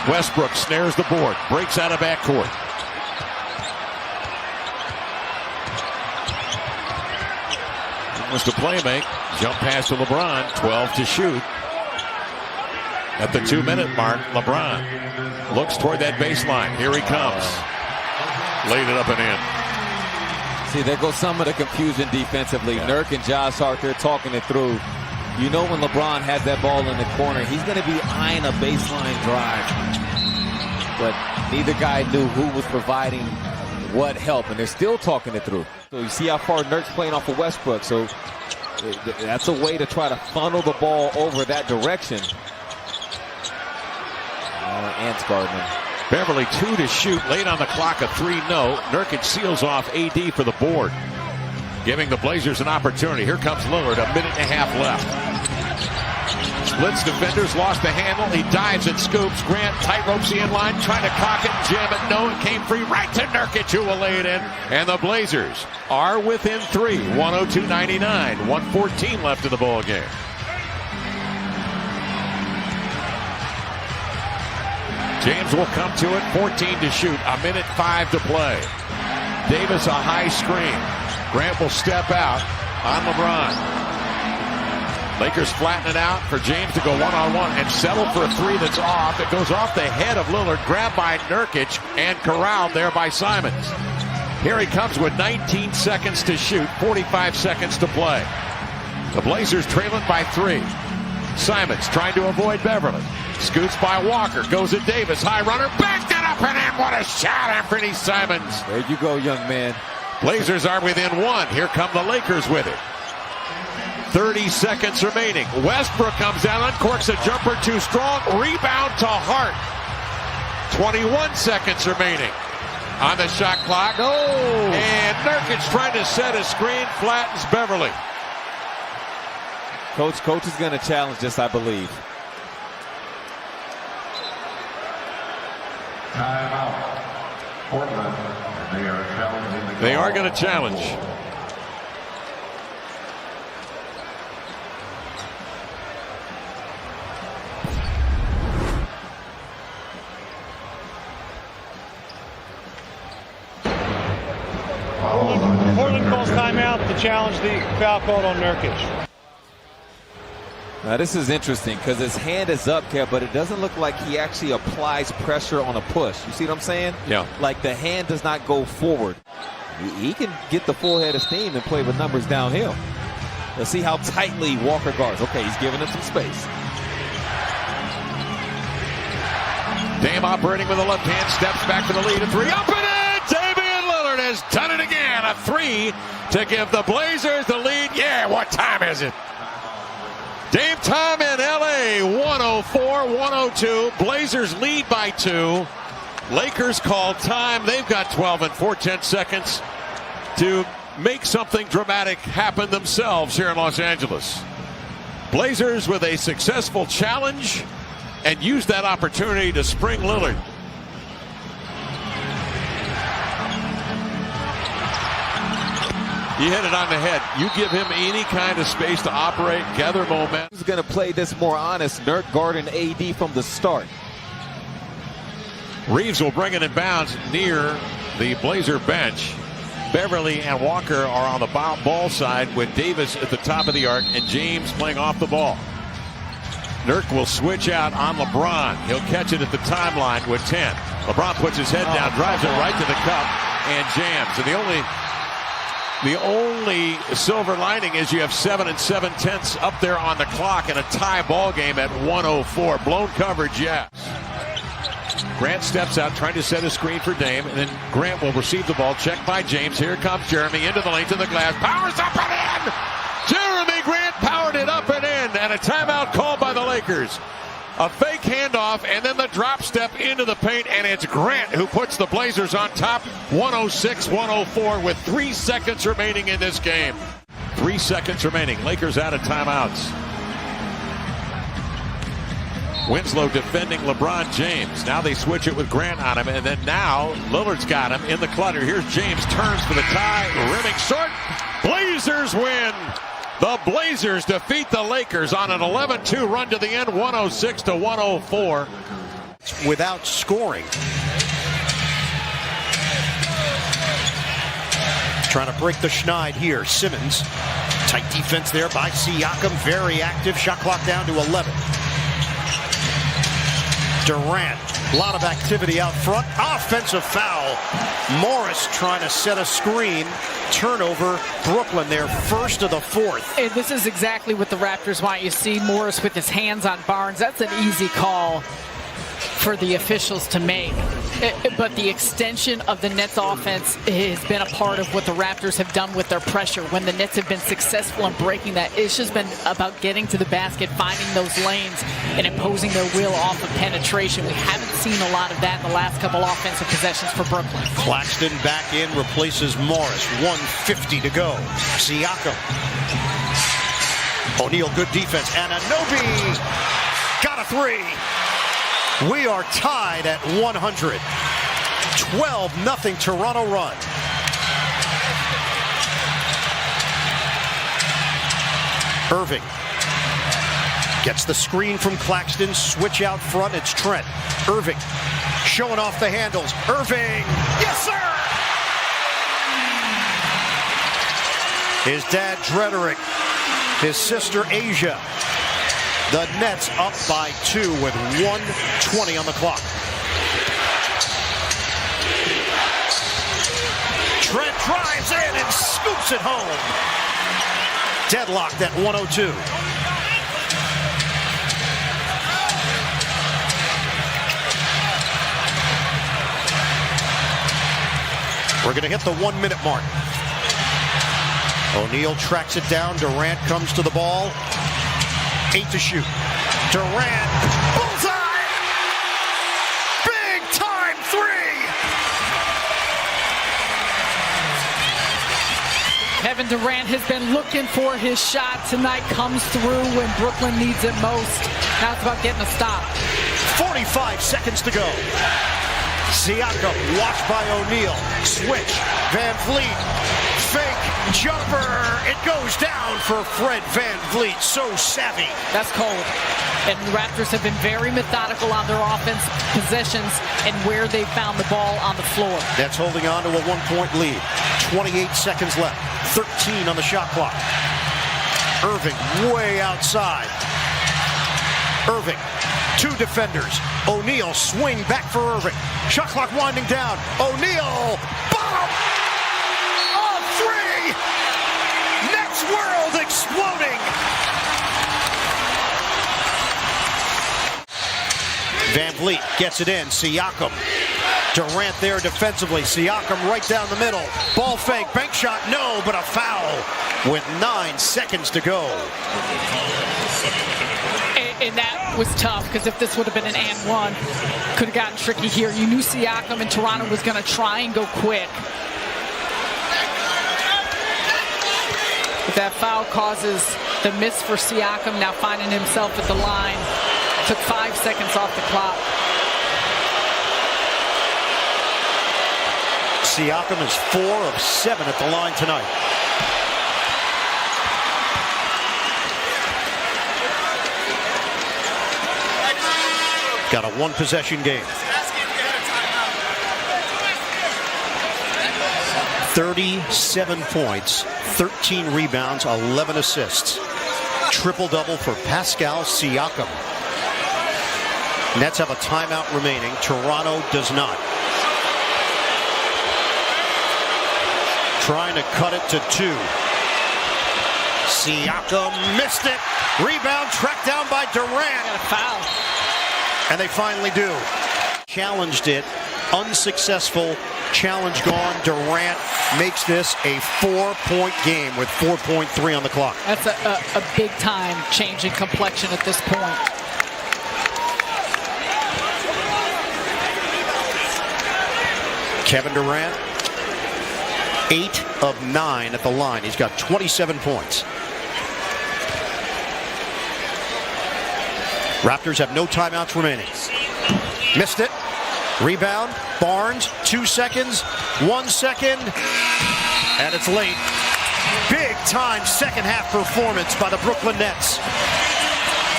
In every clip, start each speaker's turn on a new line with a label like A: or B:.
A: Westbrook snares the board, breaks out of backcourt. Was to play make. Jump pass to LeBron. 12 to shoot. At the 2-minute mark, LeBron looks toward that baseline. Here he comes. Laid it up and in.
B: See, there goes some of the confusion defensively. Yeah. Nurk and Josh Hart, they're talking it through. You know when LeBron has that ball in the corner, he's going to be eyeing a baseline drive. But neither guy knew who was providing what help, and they're still talking it through. So you see how far Nurk's playing off of Westbrook. So that's a way to try to funnel the ball over that direction. Ants guarding him.
A: Beverly 2 to shoot, late on the clock, a 3 no. Nurkic seals off AD for the board, giving the Blazers an opportunity. Here comes Lillard, a minute and a half left. Splits defenders, lost the handle. He dives and scoops. Grant tight ropes the inline, trying to cock it and jam it. No, it came free right to Nurkic, who will lay it in. And the Blazers are within 3, 102-99. 1:14 left in the ball game. James will come to it, 14 to shoot, a minute 5 to play. Davis a high screen. Grant will step out on LeBron. Lakers flatten it out for James to go one-on-one and settle for a 3 that's off. It goes off the head of Lillard, grabbed by Nurkic and corralled there by Simons. Here he comes with 19 seconds to shoot, 45 seconds to play. The Blazers trail it by 3. Simons trying to avoid Beverly. Scoots by Walker, goes at Davis, high runner, backed it up and in. What a shot, Anthony Simons.
B: There you go, young man.
A: Blazers are within 1. Here come the Lakers with it. 30 seconds remaining. Westbrook comes down, uncorks a jumper too strong. Rebound to Hart. 21 seconds remaining on the shot clock.
B: Oh!
A: And Nurkic trying to set a screen, flattens Beverly.
B: Coach is going to challenge this, I believe.
C: Timeout. Portland. They are challenging the call.
A: They are going to challenge.
D: Portland calls timeout to challenge the foul called on Nurkic.
B: Now this is interesting because his hand is up, Kev, but it doesn't look like he actually applies pressure on a push. You see what I'm saying?
A: Yeah.
B: Like the hand does not go forward. He can get the full head of steam and play with numbers downhill. Let's see how tightly Walker guards. Okay, he's giving him some space.
A: Dame operating with the left hand, steps back for the lead. A 3 up and in! Damian Lillard has done it again. A 3 to give the Blazers the lead. Yeah, what time is it? Dame time in LA, 104-102. Blazers lead by 2. Lakers call time. They've got 12 and 4/10 seconds to make something dramatic happen themselves here in Los Angeles. Blazers with a successful challenge and use that opportunity to spring Lillard. You hit it on the head. You give him any kind of space to operate, gather momentum.
B: He's going to play this more honest. Nurk guarding AD from the start.
A: Reeves will bring it in bounds near the Blazer bench. Beverly and Walker are on the ball side with Davis at the top of the arc and James playing off the ball. Nurk will switch out on LeBron. He'll catch it at the timeline with 10. LeBron puts his head down, drives it right to the cup, and jams. And the only silver lining is you have 7 7/10 up there on the clock in a tie ball game at 104. Blown coverage, yes. Grant steps out trying to set a screen for Dame, and then Grant will receive the ball, checked by James. Here comes Jeremy into the lane to the glass. Powers up and in! Jeremy Grant powered it up and in, and a timeout called by the Lakers. A fake handoff, and then the drop step into the paint, and it's Grant who puts the Blazers on top, 106-104 with 3 seconds remaining in this game. 3 seconds remaining. Lakers out of timeouts. Winslow defending LeBron James. Now they switch it with Grant on him, and then now Lillard's got him in the clutter. Here's James, turns for the tie, rimming short. Blazers win. The Blazers defeat the Lakers on an 11-2 run to the end, 106-104.
E: without scoring. Trying to break the schneid here. Simmons. Tight defense there by Siakam. Very active. Shot clock down to 11. Durant. A lot of activity out front. Offensive foul. Morris trying to set a screen. Turnover. Brooklyn, their first of the fourth.
F: And this is exactly what the Raptors want. You see Morris with his hands on Barnes. That's an easy call for the officials to make. But the extension of the Nets offense has been a part of what the Raptors have done with their pressure. When the Nets have been successful in breaking that, it's just been about getting to the basket, finding those lanes, and imposing their will off of penetration. We haven't seen a lot of that in the last couple offensive possessions for Brooklyn.
E: Claxton back in, replaces Morris. 1:50 to go. Siakam. O'Neal, good defense. Anunoby got a three. We are tied at 100. 12-0 Toronto run. Irving gets the screen from Claxton. Switch out front. It's Trent. Irving showing off the handles. Irving. Yes, sir. His dad, Drederick. His sister, Asia. The Nets up by 2 with 1:20 on the clock. Trent drives in and scoops it home. Deadlocked at 102. We're going to hit the 1 minute mark. O'Neal tracks it down. Durant comes to the ball. 8 to shoot. Durant, bullseye! Big time three!
F: Kevin Durant has been looking for his shot tonight. Comes through when Brooklyn needs it most. Now it's about getting a stop.
E: 45 seconds to go. Siakam, watched by O'Neal. Switch. Van Vliet. Fake. Jumper. It goes down for Fred Van Vliet. So savvy.
F: That's cold. And the Raptors have been very methodical on their offense possessions and where they found the ball on the floor.
E: That's holding on to a 1-point lead. 28 seconds left. 13 on the shot clock. Irving way outside. Irving. 2 defenders. O'Neal swing back for Irving. Shot clock winding down. O'Neal. Bottom. All 3. Nets world exploding. Van Vliet gets it in. Siakam. Durant there defensively. Siakam right down the middle. Ball fake. Bank shot. No, but a foul with 9 seconds to go.
F: And that was tough because if this would have been an and one, could have gotten tricky here. You knew Siakam in Toronto was going to try and go quick. But that foul causes the miss for Siakam, now finding himself at the line. Took 5 seconds off the clock.
E: Siakam is 4 of 7 at the line tonight. Got a 1-possession game. 37 points, 13 rebounds, 11 assists. Triple-double for Pascal Siakam. Nets have a timeout remaining. Toronto does not. Trying to cut it to 2. Siakam missed it. Rebound tracked down by Durant.
F: Got a foul.
E: And they finally do. Challenged it. Unsuccessful. Challenge gone. Durant makes this a 4-point game with 4.3 on the clock.
F: That's a big-time change in complexion at this point.
E: Kevin Durant, 8 of 9 at the line. He's got 27 points. Raptors have no timeouts remaining. Missed it. Rebound. Barnes. 2 seconds. 1 second. And it's late. Big time second half performance by the Brooklyn Nets.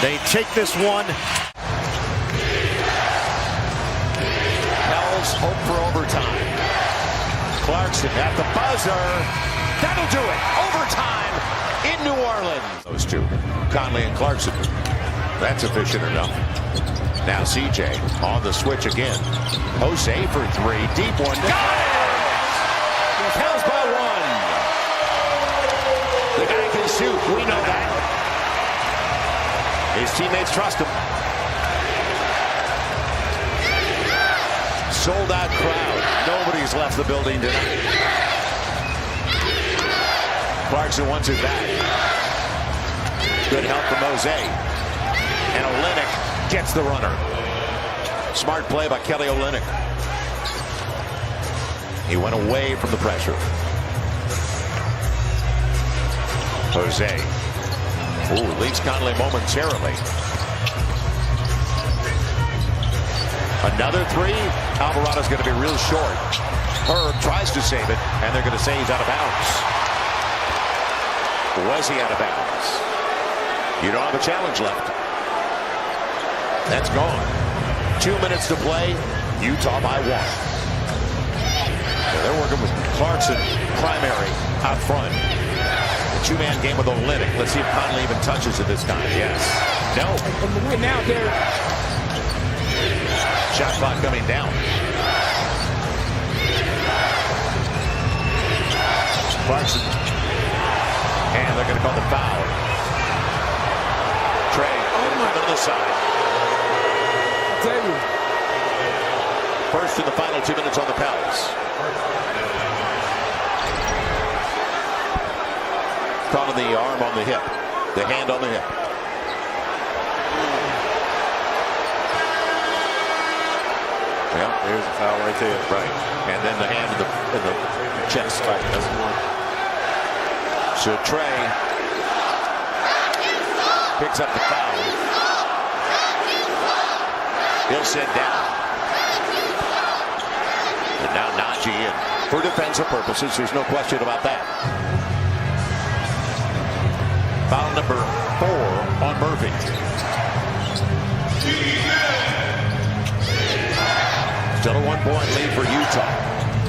E: They take this one.
A: Clarkson at the buzzer. That'll do it. Overtime in New Orleans. Those two, Conley and Clarkson. That's efficient enough. Now CJ on the switch again. Jose for three. Deep one. Got it! Pels by one. The guy can shoot. We know that. His teammates trust him. Sold out crowd. Nobody's left the building tonight. Clarkson wants it back. Good help from Jose. And Olynyk gets the runner. Smart play by Kelly Olynyk. He went away from the pressure. Jose. Ooh, leaves Conley momentarily. Another three. Alvarado's going to be real short. Herb tries to save it, and they're going to say he's out of bounds. Was he out of bounds? You don't have a challenge left. That's gone. 2 minutes to play. Utah by one. So they're working with Clarkson primary out front. A two-man game with Olynyk. Let's see if Conley even touches it this time. Yes. No.
G: And now they're...
A: Shot clock coming down. Clarkson. And they're going to call the foul. Trey over to the side.
G: I'll tell you.
A: First in the final 2 minutes on the Pels. Calling the arm on the hip. The hand on the hip. Yeah, there's a foul right there. Right. And then the hand in the chest. Right. That's the one. So Trey picks up the foul. He'll sit down. And now Najee in. For defensive purposes, there's no question about that. Foul number 4 on Murphy. Still a 1-point lead for Utah.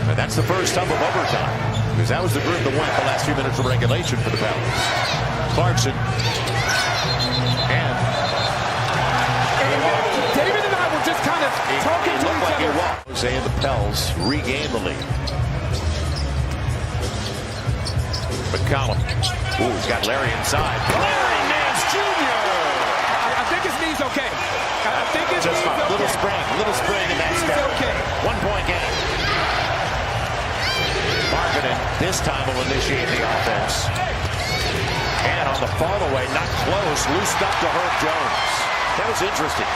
A: And that's the first time of overtime. Because that was the group that went the last few minutes of regulation for the Pels. Clarkson. And
G: David and I were just kind of talking to each other.
A: Jose and the Pels regain the lead. McCollum. Ooh, he's got Larry inside. Larry Nance Jr.
G: I think his knee's okay. I think his
A: Just
G: knee's
A: fine.
G: okay.
A: Little spring in that step.
G: Okay.
A: 1-point game. Marketing this time will initiate the offense. And on the fall away, not close, loosed up to Herb Jones. That was interesting.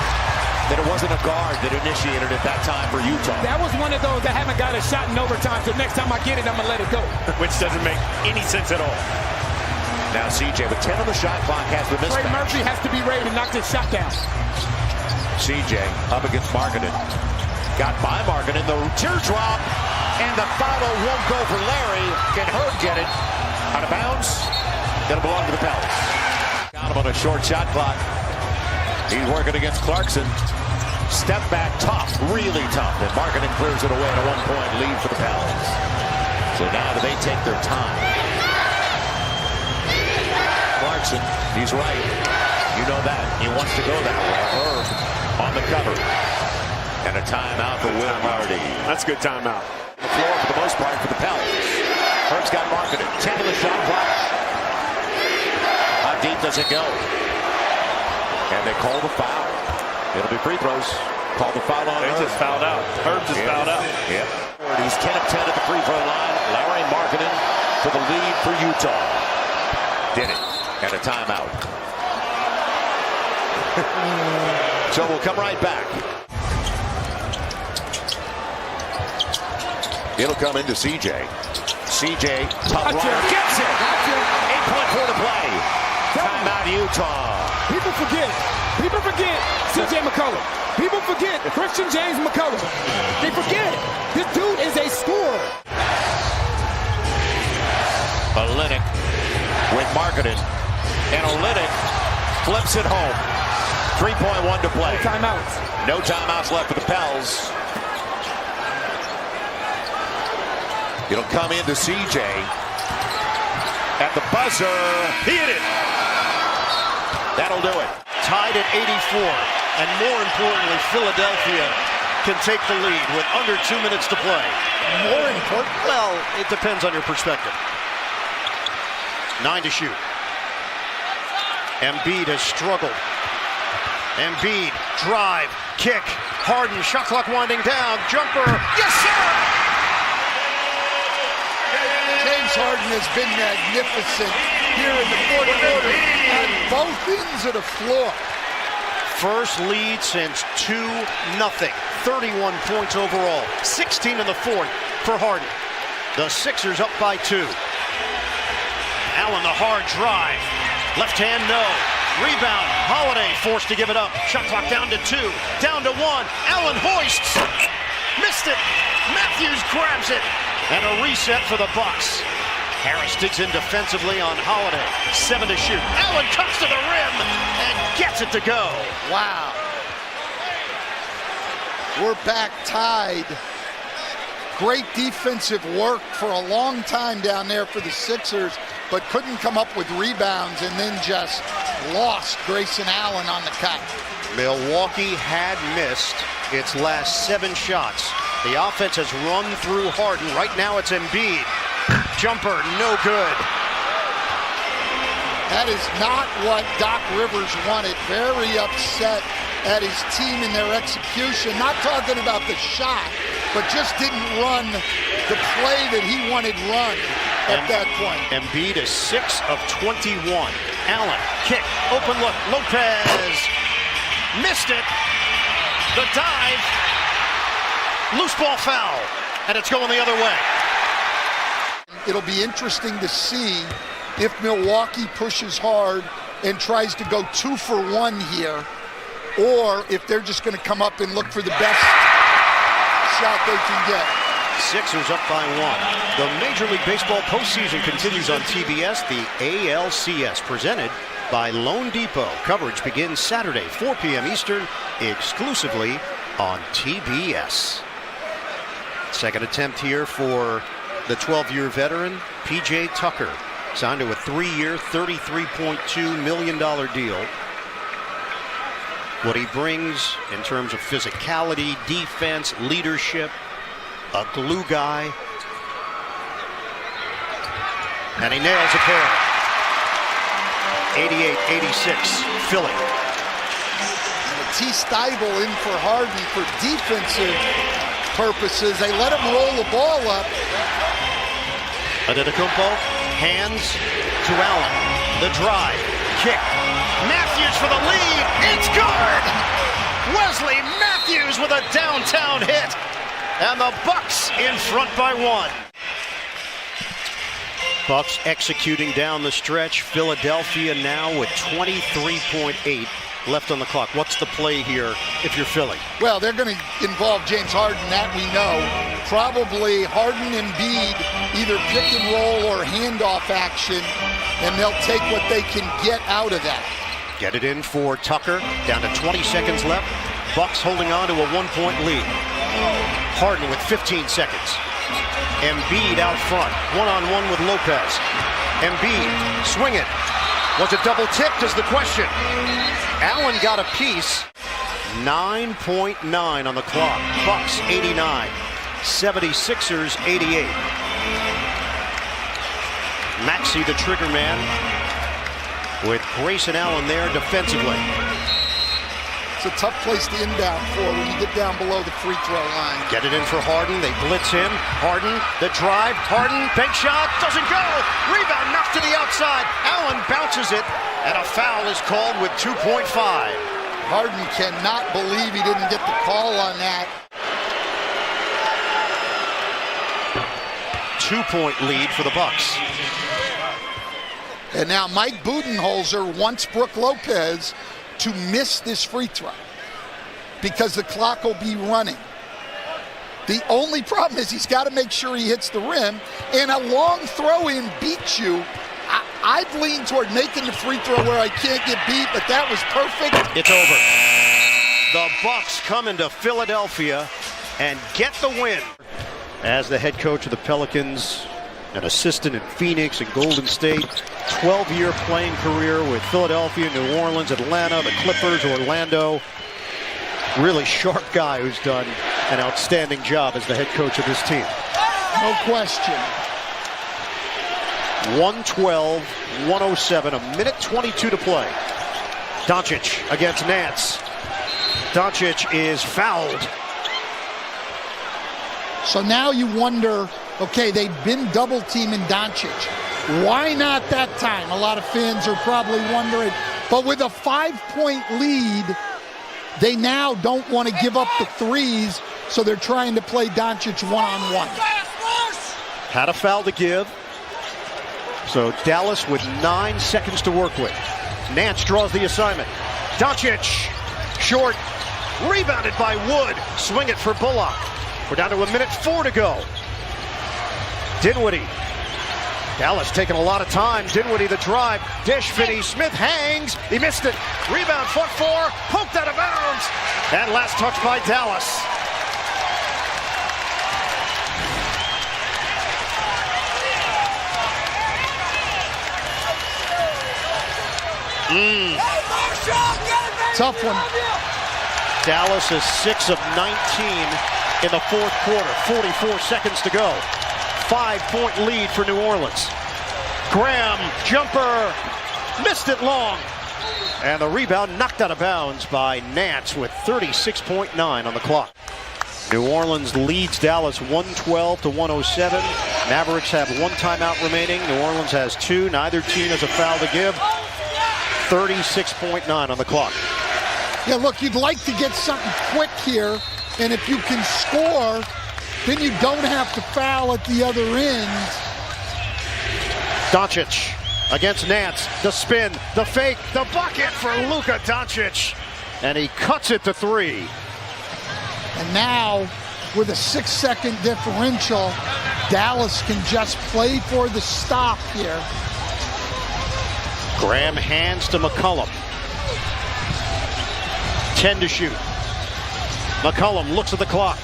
A: That it wasn't a guard that initiated at that time for Utah.
G: That was one of those that haven't got a shot in overtime, so next time I get it, I'm going to let it go.
D: Which doesn't make any sense at all.
A: Now CJ with 10 on the shot clock has the mismatch.
G: Trey Murphy has to be ready to knock this shot down.
A: CJ up against Marketing. Got by Marketing, the teardrop, and the foul won't go for Larry. Can Herb get it? Out of bounds. Gonna belong to the Pels. Got him on a short shot clock. He's working against Clarkson. Step back, tough, really tough. And Marketing clears it away at a 1-point lead for the Pels. So now do they take their time? Clarkson, he's right. You know that. He wants to go that way. Herb on the cover. And a timeout for Will Hardy.
D: That's a good timeout.
A: The floor for the most part for the Pels. Herb's got Marketing. 10 on the shot clock. How deep does it go? And they call the foul. It'll be free throws. Call the foul on Herb.
D: They just fouled out. Herb just fouled out.
A: Yep. He's 10 of 10 at the free throw line. Larry Marketing for the lead for Utah. Did it. And a timeout. So we'll come right back. It'll come into CJ. CJ, top runner, gets it. 8.4 to play. Timeout, Utah.
G: People forget C.J. McCollum. People forget Christian James McCollum. They forget it. This dude is a scorer.
A: Olynyk with Marketing. And Olynyk flips it home. 3.1 to play.
G: No timeouts.
A: No timeouts left for the Pels. It'll come into CJ. At the buzzer, he hit it. That'll do it.
E: Tied at 84. And more importantly, Philadelphia can take the lead with under 2 minutes to play. More important? Well, it depends on your perspective. 9 to shoot. Embiid has struggled. Embiid, drive, kick, Harden, shot clock winding down, jumper, yes sir!
H: James Harden has been magnificent here in the fourth quarter at both ends of the floor.
E: First lead since 2-0. 31 points overall. 16 in the fourth for Harden. The Sixers up by 2. Allen, the hard drive. Left hand, no. Rebound. Holiday forced to give it up. Shot clock down to 2. Down to 1. Allen hoists. Missed it. Matthews grabs it. And a reset for the Bucks. Harris digs in defensively on Holiday. 7 to shoot. Allen cuts to the rim and gets it to go.
H: Wow. We're back tied. Great defensive work for a long time down there for the Sixers, but couldn't come up with rebounds and then just lost Grayson Allen on the cut.
E: Milwaukee had missed its last 7 shots. The offense has run through Harden. Right now it's Embiid. Jumper, no good.
H: That is not what Doc Rivers wanted. Very upset at his team in their execution. Not talking about the shot, but just didn't run the play that he wanted run at that point.
E: Embiid is 6 of 21. Allen, kick, open look. Lopez missed it. The dive. Loose ball foul. And it's going the other way.
H: It'll be interesting to see if Milwaukee pushes hard and tries to go 2 for 1 here, or if they're just going to come up and look for the best shot they can get.
E: Sixers up by 1. The Major League Baseball postseason continues on TBS, the ALCS, presented by Loan Depot. Coverage begins Saturday, 4 p.m. Eastern, exclusively on TBS. Second attempt here for the 12-year veteran, P.J. Tucker, signed to a 3-year, $33.2 million deal. What he brings in terms of physicality, defense, leadership, a glue guy. And he nails a pair. 88-86, Philly.
H: T. Steibel in for Harden for defensive purposes. They let him roll the ball up.
E: Antetokounmpo, hands to Allen. The drive, kick. Matthews for the lead. It's good. Wesley Matthews with a downtown hit. And the Bucks in front by 1. Bucks executing down the stretch. Philadelphia now with 23.8 left on the clock. What's the play here if you're Philly?
H: Well, they're going to involve James Harden, that we know. Probably Harden and Embiid, either pick and roll or handoff action, and they'll take what they can get out of that.
E: Get it in for Tucker. Down to 20 seconds left. Bucks holding on to a 1-point lead. Harden with 15 seconds. Embiid out front. One-on-one with Lopez. Embiid, swing it. Was it double tipped is the question. Allen got a piece. 9.9 on the clock. Bucks 89. 76ers 88. Maxey the trigger man with Grayson Allen there defensively.
H: It's a tough place to inbound for when you get down below the free throw line.
E: Get it in for Harden. They blitz him. Harden, the drive. Harden, bank shot. Doesn't go. Rebound knocked to the outside. Allen bounces it. And a foul is called with 2.5.
H: Harden cannot believe he didn't get the call on that.
E: 2-point lead for the Bucks.
H: And now Mike Budenholzer wants Brook Lopez to miss this free throw because the clock will be running. The only problem is he's got to make sure he hits the rim, and a long throw-in beats you. I'd lean toward making the free throw where I can't get beat, but that was perfect.
E: It's over. The Bucks come into Philadelphia and get the win. as the head coach of the Pelicans, an assistant in Phoenix and Golden State, 12-year playing career with Philadelphia, New Orleans, Atlanta, the Clippers, Orlando. Really sharp guy who's done an outstanding job as the head coach of this team.
H: No question.
E: 112-107, a minute 22 to play. Doncic against Nance. Doncic is fouled.
H: So now you wonder, okay, they've been double teaming Doncic. Why not that time? A lot of fans are probably wondering. But with a 5-point lead, they now don't want to give up the threes, so they're trying to play Doncic one-on-one.
E: Had a foul to give. So Dallas with 9 seconds to work with. Nance draws the assignment. Doncic, short, rebounded by Wood. Swing it for Bullock. We're down to a minute 4 to go. Dinwiddie. Dallas taking a lot of time. Dinwiddie the drive. Dish, Finney-Smith hangs. He missed it. Rebound, foot 4. Poked out of bounds. And last touch by Dallas.
H: Tough one.
E: Dallas is 6 of 19 in the fourth quarter. 44 seconds to go. 5-point lead for New Orleans. Graham, jumper, missed it long. And the rebound knocked out of bounds by Nance with 36.9 on the clock. New Orleans leads Dallas 112-107. Mavericks have 1 timeout remaining. New Orleans has 2. Neither team has a foul to give. 36.9 on the clock.
H: Yeah, look, you'd like to get something quick here, and if you can score, then you don't have to foul at the other end.
E: Doncic against Nance. The spin, the fake, the bucket for Luka Doncic. And he cuts it to 3.
H: And now, with a 6-second differential, Dallas can just play for the stop here.
E: Graham hands to McCollum. 10 to shoot. McCollum looks at the clock.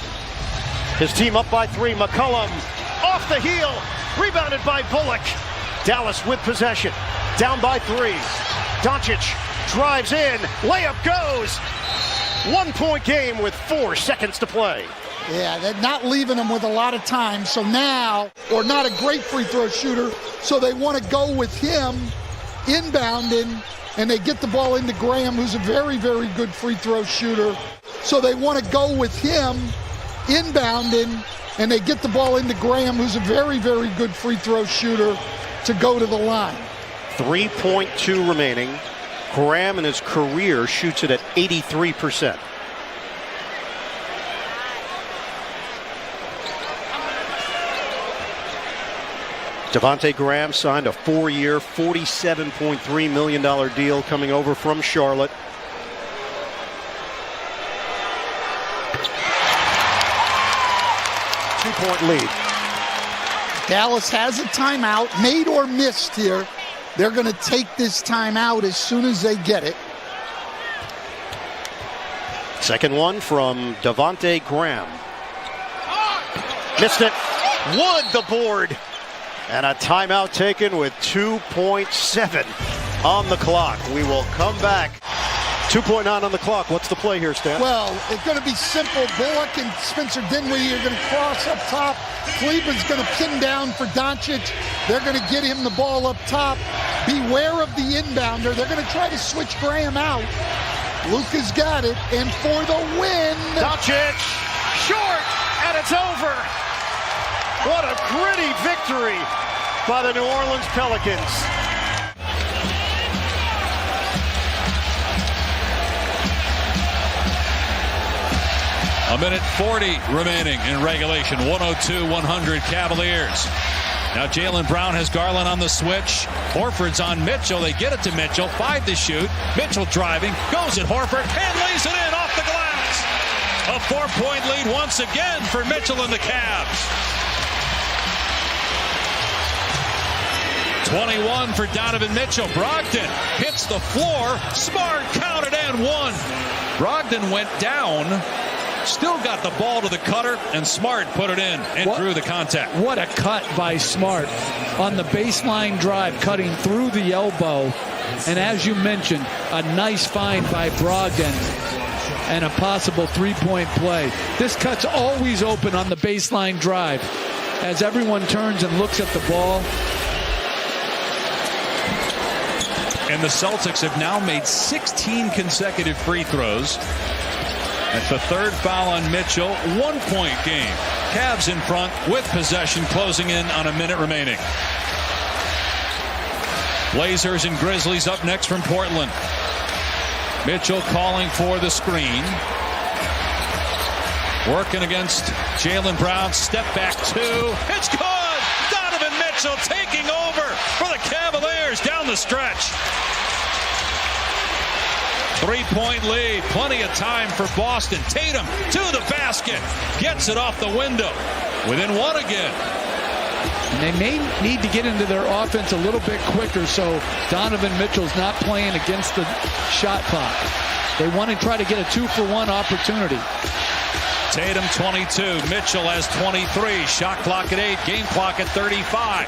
E: His team up by 3. McCollum off the heel. Rebounded by Bullock. Dallas with possession. Down by 3. Doncic drives in. Layup goes. 1-point game with 4 seconds to play.
H: Yeah, they're not leaving him with a lot of time. So now, or not a great free throw shooter, so they want to go with him inbounding, and they get the ball into Graham, who's a very, very good free throw shooter. So they want to go with him inbounding, and they get the ball into Graham, who's a very, very good free throw shooter, to go to the line.
E: 3.2 remaining. Graham in his career shoots it at 83%. Devontae Graham signed a 4-year, $47.3 million deal coming over from Charlotte. Two-point lead.
H: Dallas has a timeout, made or missed here. They're going to take this timeout as soon as they get it.
E: Second one from Devontae Graham. Missed it. Wood the board. And a timeout taken with 2.7 on the clock. We will come back. 2.9 on the clock. What's the play here, Stan?
H: Well, it's going to be simple. Bullock and Spencer Dinwiddie are going to cross up top. Cleveland's going to pin down for Doncic. They're going to get him the ball up top. Beware of the inbounder. They're going to try to switch Graham out. Luka's got it, and for the win.
E: Doncic, short, and it's over. What a gritty victory by the New Orleans Pelicans.
I: A minute 40 remaining in regulation. 102-100 Cavaliers. Now Jaylen Brown has Garland on the switch. Horford's on Mitchell. They get it to Mitchell. 5 to shoot. Mitchell driving. Goes at Horford and lays it in off the glass. A 4-point lead once again for Mitchell and the Cavs. 21 for Donovan Mitchell. Brogdon hits the floor. Smart counted and one. Brogdon went down Still got the ball to the cutter, and Smart put it in and drew the contact.
J: What a cut by Smart on the baseline drive, cutting through the elbow. And as you mentioned, a nice find by Brogdon and a possible three-point play. This cut's always open on the baseline drive as everyone turns and looks at the ball.
I: And the Celtics have now made 16 consecutive free throws. That's the third foul on Mitchell. 1-point game. Cavs in front with possession, closing in on a minute remaining. Blazers and Grizzlies up next from Portland. Mitchell calling for the screen. Working against Jaylen Brown. Step back two. It's good! Donovan Mitchell taking over for the Cavaliers down the stretch. 3-point lead. Plenty of time for Boston. Tatum to the basket. Gets it off the window. Within one again.
J: And they may need to get into their offense a little bit quicker so Donovan Mitchell's not playing against the shot clock. They want to try to get a 2-for-1 opportunity.
I: Tatum 22. Mitchell has 23. Shot clock at 8. Game clock at 35.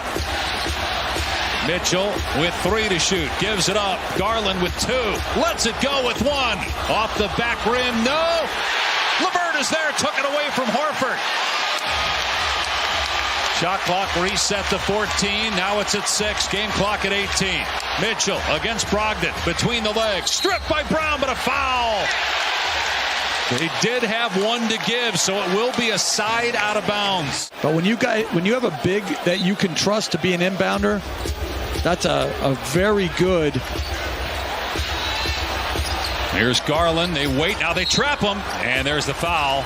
I: Mitchell with 3 to shoot. Gives it up. Garland with 2. Lets it go with 1. Off the back rim. No. LeVert is there. Took it away from Horford. Shot clock reset to 14. Now it's at 6. Game clock at 18. Mitchell against Brogdon. Between the legs. Stripped by Brown, but a foul. They did have 1 to give, so it will be a side out of bounds.
J: But when you have a big that you can trust to be an inbounder, that's a very good.
I: Here's Garland. They wait. Now they trap him. And there's the foul.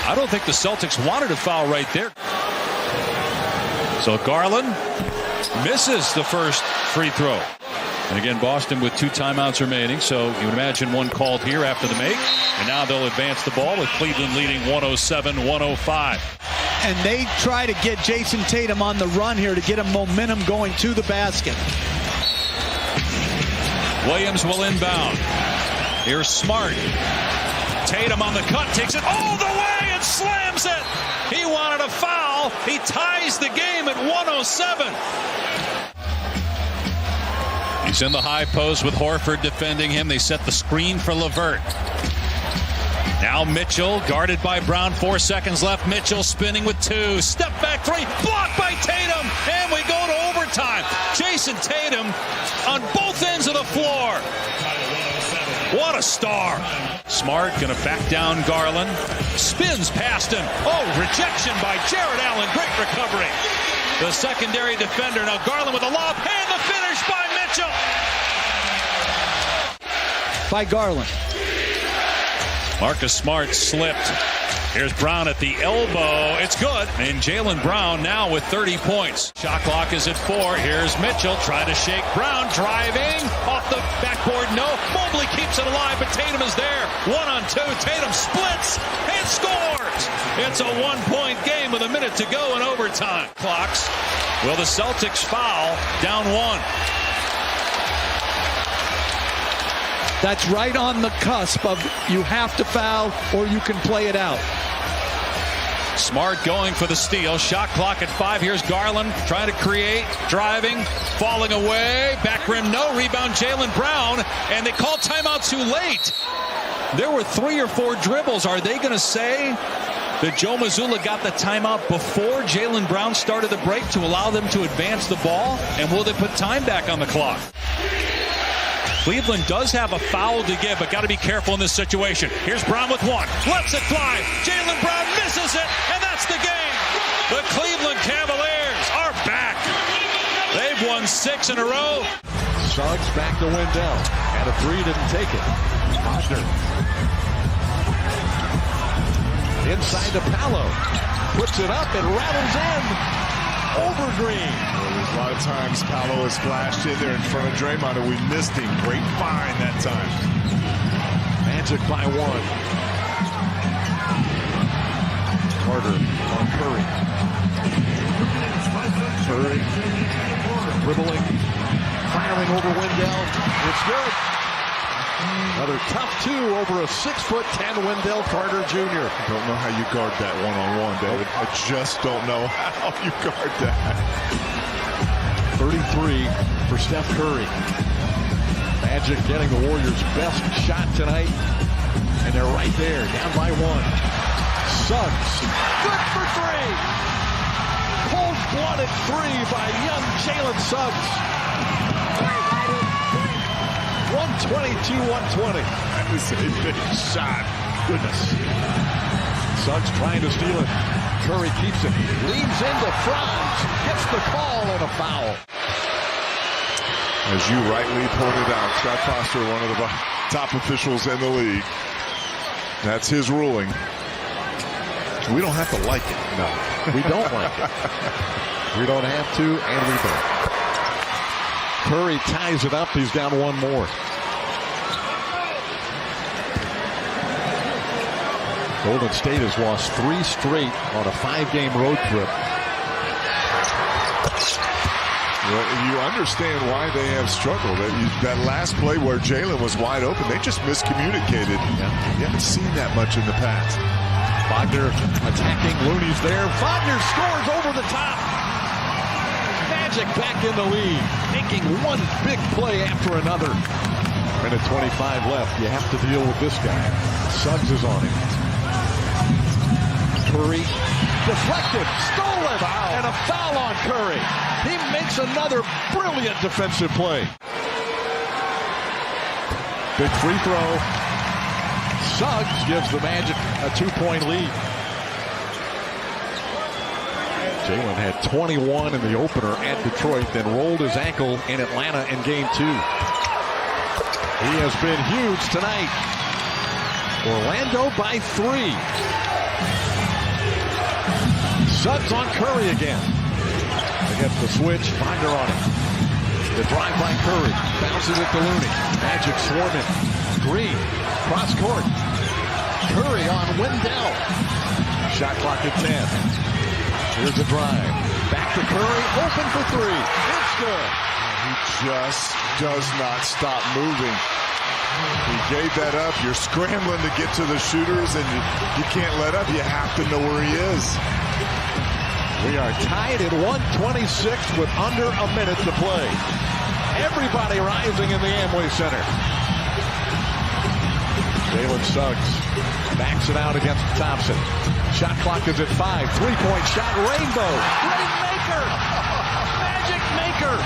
I: I don't think the Celtics wanted a foul right there. So Garland misses the first free throw. And again, Boston with 2 timeouts remaining. So you would imagine 1 called here after the make. And now they'll advance the ball with Cleveland leading 107-105.
K: And they try to get Jason Tatum on the run here to get him momentum going to the basket.
I: Williams will inbound. Here's Smart. Tatum on the cut, takes it all the way and slams it. He wanted a foul. He ties the game at 107. He's in the high post with Horford defending him. They set the screen for LeVert. Now Mitchell guarded by Brown. 4 seconds left. Mitchell spinning with 2. Step back 3. Blocked by Tatum. And we go to overtime. Jason Tatum on both ends of the floor. What a star. Smart going to back down Garland. Spins past him. Oh, rejection by Jared Allen. Great recovery. The secondary defender. Now Garland with a lob. And the finish by Mitchell.
K: By Garland.
I: Marcus Smart slipped. Here's Brown at the elbow. It's good. And Jaylen Brown now with 30 points. Shot clock is at 4. Here's Mitchell trying to shake Brown. Driving off the backboard. No. Mobley keeps it alive, but Tatum is there. 1-on-2. Tatum splits and scores. It's a 1-point game with a minute to go in overtime. Clocks. Will the Celtics foul? Down 1.
J: That's right on the cusp of you have to foul or you can play it out.
I: Smart going for the steal. Shot clock at 5. Here's Garland trying to create, driving, falling away. Back rim, no. Rebound, Jaylen Brown. And they call timeout too late. There were 3 or 4 dribbles. Are they going to say that Joe Mazzulla got the timeout before Jaylen Brown started the break to allow them to advance the ball? And will they put time back on the clock? Cleveland does have a foul to give, but got to be careful in this situation. Here's Brown with 1. Lets it fly. Jaylen Brown misses it, and that's the game. The Cleveland Cavaliers are back. They've won 6 in a row.
L: Suggs back to Wendell. And a 3 didn't take it. Hodger. Inside to Paolo. Puts it up and rattles in. Over Green.
M: Well, a lot of times Paolo has flashed in there in front of Draymond and we missed him. Great find that time.
L: Magic by 1. Carter on Curry. Curry dribbling, firing over Wendell. It's good. A another tough two over a 6'10" Wendell Carter Jr.
M: Don't know how you guard that one-on-one, David. I just don't know how you guard that.
L: 33 for Steph Curry. Magic getting the Warriors' best shot tonight. And they're right there, down by one. Suggs, good for three. Cold-blooded three by young Jalen Suggs. 122-120.
M: That is a big shot.
L: Goodness. Suggs trying to steal it. Curry keeps it. Leans into Franz. Gets the call and a foul.
M: As you rightly pointed out, Scott Foster, one of the top officials in the league. That's his ruling. We don't have to like it.
L: No, we don't like it. We don't have to, and we don't. Curry ties it up. He's down one more. Golden State has lost 3 straight on a 5-game road trip.
M: Well, you understand why they have struggled. That last play where Jalen was wide open, they just miscommunicated. You haven't seen that much in the past.
L: Wagner attacking. Looney's there. Wagner scores over the top. Magic back in the lead, making one big play after another. Minute 25 left. You have to deal with this guy. Suggs is on him. Curry deflected, stolen, and a foul on Curry. He makes another brilliant defensive play. Big free throw. Suggs gives the Magic a 2-point lead. Jalen had 21 in the opener at Detroit, then rolled his ankle in Atlanta in Game 2. He has been huge tonight. Orlando by 3. Suggs on Curry again. Against the switch, Wagner on him. The drive by Curry. Bounces it to Looney. Magic swarming. Green. Cross court. Curry on Wendell. Shot clock at 10. Here's the drive. Back to Curry. Open for 3. It's good.
M: He just does not stop moving. He gave that up. You're scrambling to get to the shooters, and you can't let up. You have to know where he is.
L: We are tied at 126 with under a minute to play. Everybody rising in the Amway Center. Jalen Suggs backs it out against Thompson. Shot clock is at 5. 3-point shot. Rainbow. Rainmaker. Magic maker.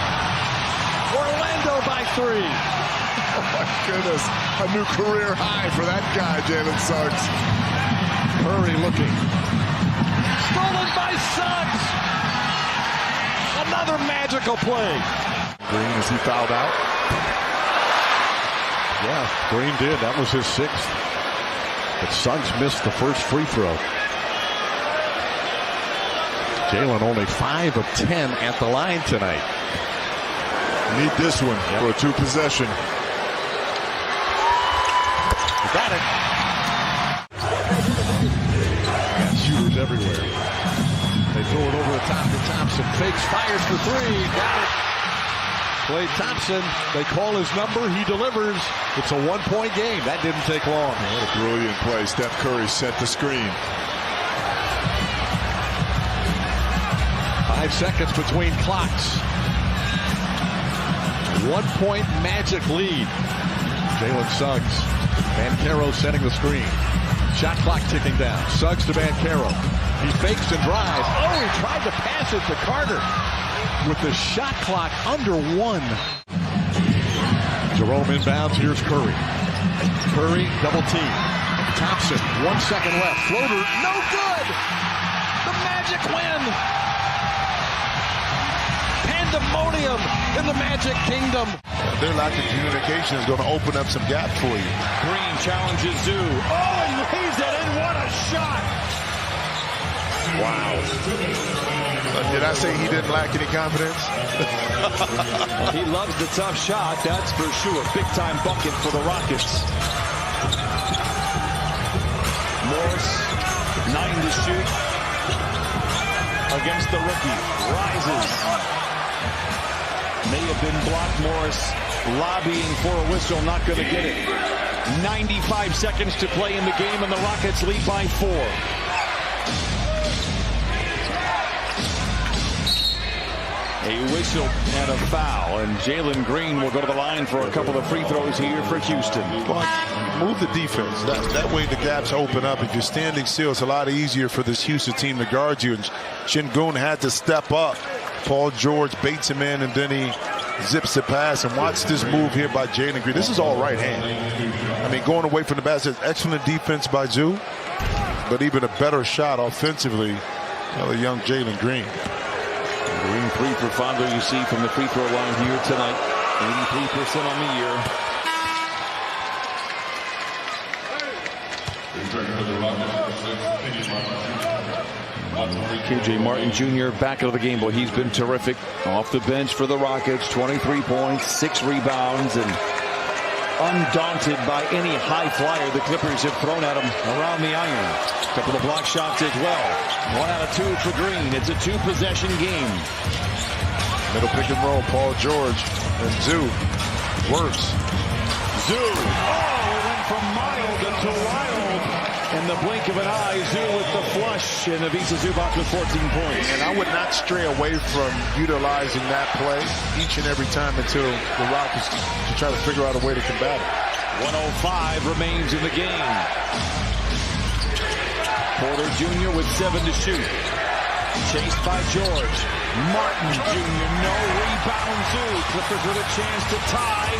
L: Orlando by 3.
M: Oh my goodness. A new career high for that guy, Jalen Suggs.
L: Curry looking. Stolen by Suggs. Another magical play.
M: Green, is he fouled out?
L: Yeah, Green did. That was his 6th. But Suggs missed the first free throw. Jalen only 5 of 10 at the line tonight.
M: Need this one for a 2-possession.
L: Got it. Got shooters everywhere. They throw it over the top to Thompson. Fakes, fires for 3. Got it. Klay Thompson, they call his number. He delivers. It's a 1-point game. That didn't take long.
M: What a brilliant play. Steph Curry set the screen.
L: 5 seconds between clocks. 1-point Magic lead. Jalen Suggs. Banchero setting the screen. Shot clock ticking down. Suggs to Banchero. He fakes and drives. Oh, he tried to pass it to Carter. With the shot clock under 1. Jerome inbounds. Here's Curry. Curry double team. Thompson. 1 second left. Floater. No good. The Magic win. Pandemonium in the Magic Kingdom.
M: Their lack of communication is going to open up some gaps for you.
D: Green challenges Zoo. Oh, he leaves it in. What a shot.
M: Wow. Did I say he didn't lack any confidence?
D: He loves the tough shot, that's for sure. Big-time bucket for the Rockets. Morris, 9 to shoot. Against the rookie. Rises. May have been blocked. Morris lobbying for a whistle, not going to get it. 95 seconds to play in the game, and the Rockets lead by 4. A whistle and a foul, and Jalen Green will go to the line for a couple of free throws here for Houston.
M: Move the defense. That way the gaps open up. If you're standing still, it's a lot easier for this Houston team to guard you. And Şengün had to step up. Paul George baits him in, and then he zips the pass. And watch this move here by Jalen Green. This is all right hand. I mean, going away from the basket. Excellent defense by Zhu, but even a better shot offensively by the young Jalen Green.
D: Green 3 for 5, you see from the free throw line here tonight. 83% on the year. KJ Martin Jr. back out of the game. Boy, he's been terrific. Off the bench for the Rockets. 23 points, 6 rebounds, and undaunted by any high flyer the Clippers have thrown at him around the iron. A couple of block shots as well. 1 out of 2 for Green. It's a 2-possession game.
M: Middle pick and roll. Paul George and Zhu works.
D: Zhu. Oh, it went from mild to wild. In the blink of an eye, Zhu with the flush, and Ivica Zubac with 14 points.
M: And I would not stray away from utilizing that play each and every time until the Rockets to try to figure out a way to combat it.
D: 105 remains in the game. Porter Jr. with 7 to shoot. Chased by George. Martin Jr. No rebound. Zhu. Clippers with a chance to tie.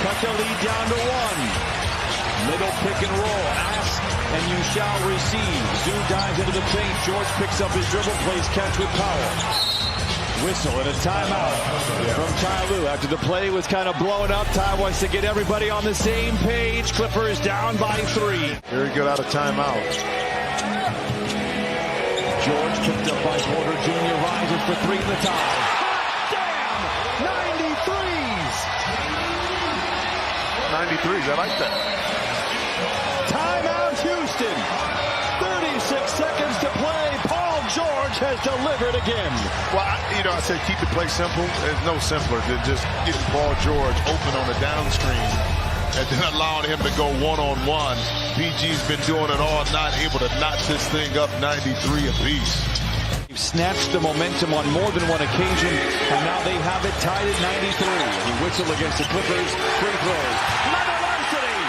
D: Cut the lead down to 1. Middle pick and roll. Ask and you shall receive. Zhu dives into the paint. George picks up his dribble, plays catch with Powell. Whistle and a timeout from Ty Lue. After the play was kind of blown up, Ty wants to get everybody on the same page. Clippers down by 3.
M: Very good out of timeout.
D: George picked up by Porter Jr. rises for 3 in the tie. Damn! 93s!
M: 93s, I like that.
D: Timeout Houston. 36 seconds to play. Paul George has delivered again.
M: Well, I said keep the play simple. There's no simpler than just getting Paul George open on the down screen and then allowing him to go one-on-one. PG's been doing it all night, able to notch this thing up 93 apiece.
D: They've snatched the momentum on more than one occasion, and now they have it tied at 93. He whistled against the Clippers. Free throws. Another velocity.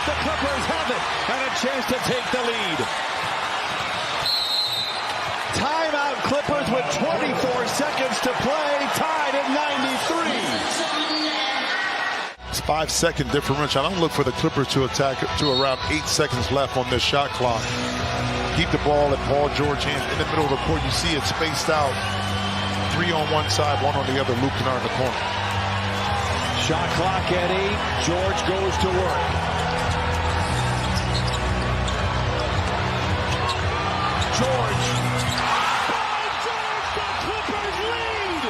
D: The Clippers have it, and a chance to take the lead. Timeout Clippers with 24 seconds to play, tied at 93.
M: It's 5-second differential. I don't look for the Clippers to attack to around 8 seconds left on this shot clock. Keep the ball at Paul George hands in the middle of the court. You see it spaced out. 3 on one side, 1 on the other. Luke Kennard in the corner.
D: Shot clock at 8. George goes to work. George. The Clippers lead.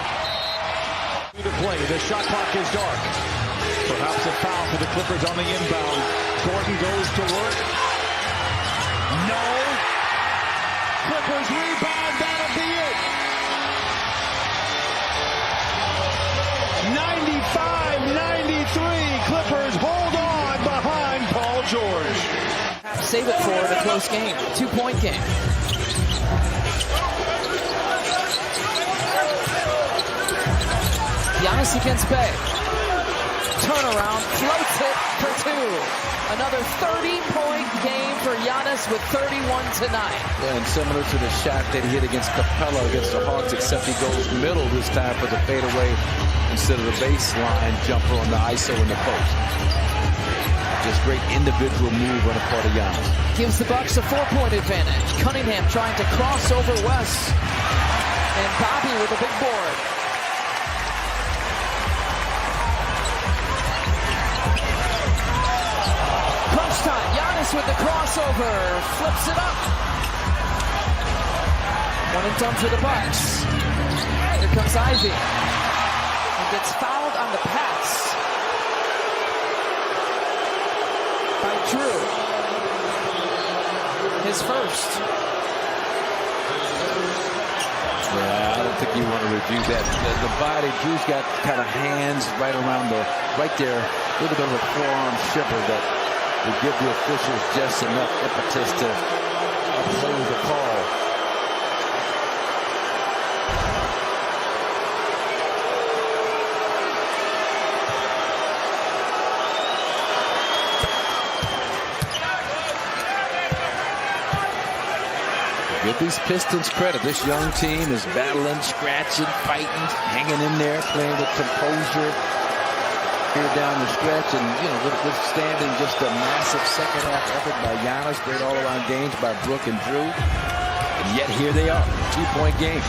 D: To play. The shot clock is dark. Perhaps a foul for the Clippers on the inbound. Gordon goes to work. No. Clippers rebound. That'll be it. 95-93. Clippers hold on behind Paul George.
F: Save it for the close game. 2-point game. Giannis against Bay. Turnaround, floats it for 2. Another 30-point game for Giannis with 31 tonight.
B: Yeah, and similar to the shot that he hit against Capella against the Hawks, except he goes middle this time for the fadeaway instead of the baseline jumper on the ISO in the post. Just great individual move on the part of Giannis.
F: Gives the Bucks a 4-point advantage. Cunningham trying to cross over West. And Bobby with a big board. Crunch time. Giannis with the crossover. Flips it up. 1 and done for the Bucks. Here comes Ivy. He gets fouled on the pass by Drew. His first.
B: Yeah, I don't think you want to review that. The body, Drew's got kind of hands right around right there. A little bit of a forearm shiver that will give the officials just enough impetus to uphold the call. Give these Pistons credit. This young team is battling, scratching, fighting, hanging in there, playing with composure here down the stretch, and withstanding just a massive second half effort by Giannis, great all-around games by Brook and Drew, and yet here they are, 2-point game.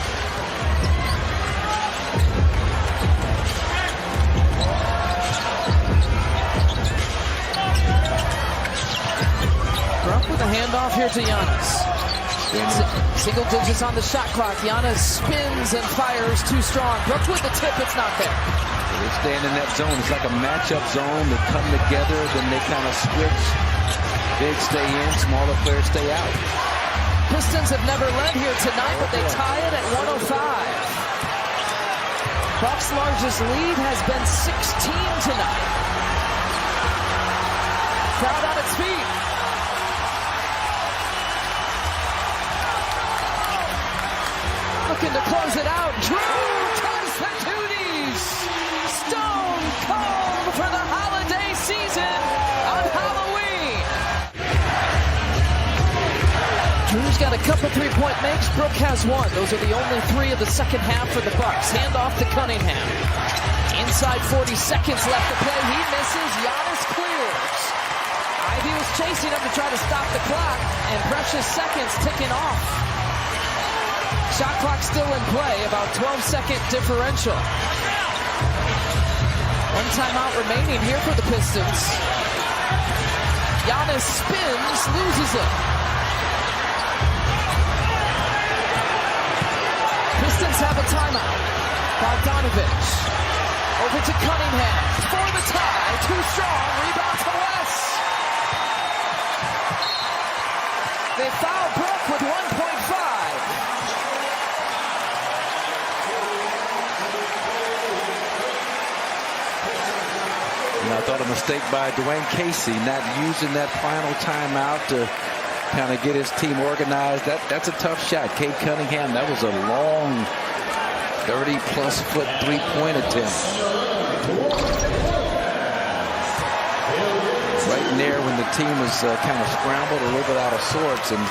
F: Brook with a handoff here to Giannis. Single digits on the shot clock. Giannis spins and fires too strong. Brooks with the tip, it's not there.
B: They stand in that zone. It's like a matchup zone. They come together, then they kind of switch. Big stay in, smaller players stay out.
F: Pistons have never led here tonight, but they tie it at 105. Bucks' largest lead has been 16 tonight. Crowd on its feet. Looking to close it out. Drew ties the duties. Stone cold for the holiday season on Halloween. Drew's got a couple three-point makes. Brook has one. Those are the only three of the second half for the Bucks. Hand off to Cunningham. Inside 40 seconds left to play. He misses. Giannis clears. Ivy was chasing him to try to stop the clock, and precious seconds ticking off. Shot clock still in play, about 12-second differential. One timeout remaining here for the Pistons. Giannis spins, loses it. Pistons have a timeout. Bogdanovich over to Cunningham for the tie. Too strong, rebound to West. They foul Brook with 1.5.
B: I thought a mistake by Dwayne Casey not using that final timeout to kind of get his team organized. That's a tough shot. Cade Cunningham, that was a long 30-plus foot three-point attempt. Right in there when the team was kind of scrambled, a little bit out of sorts, and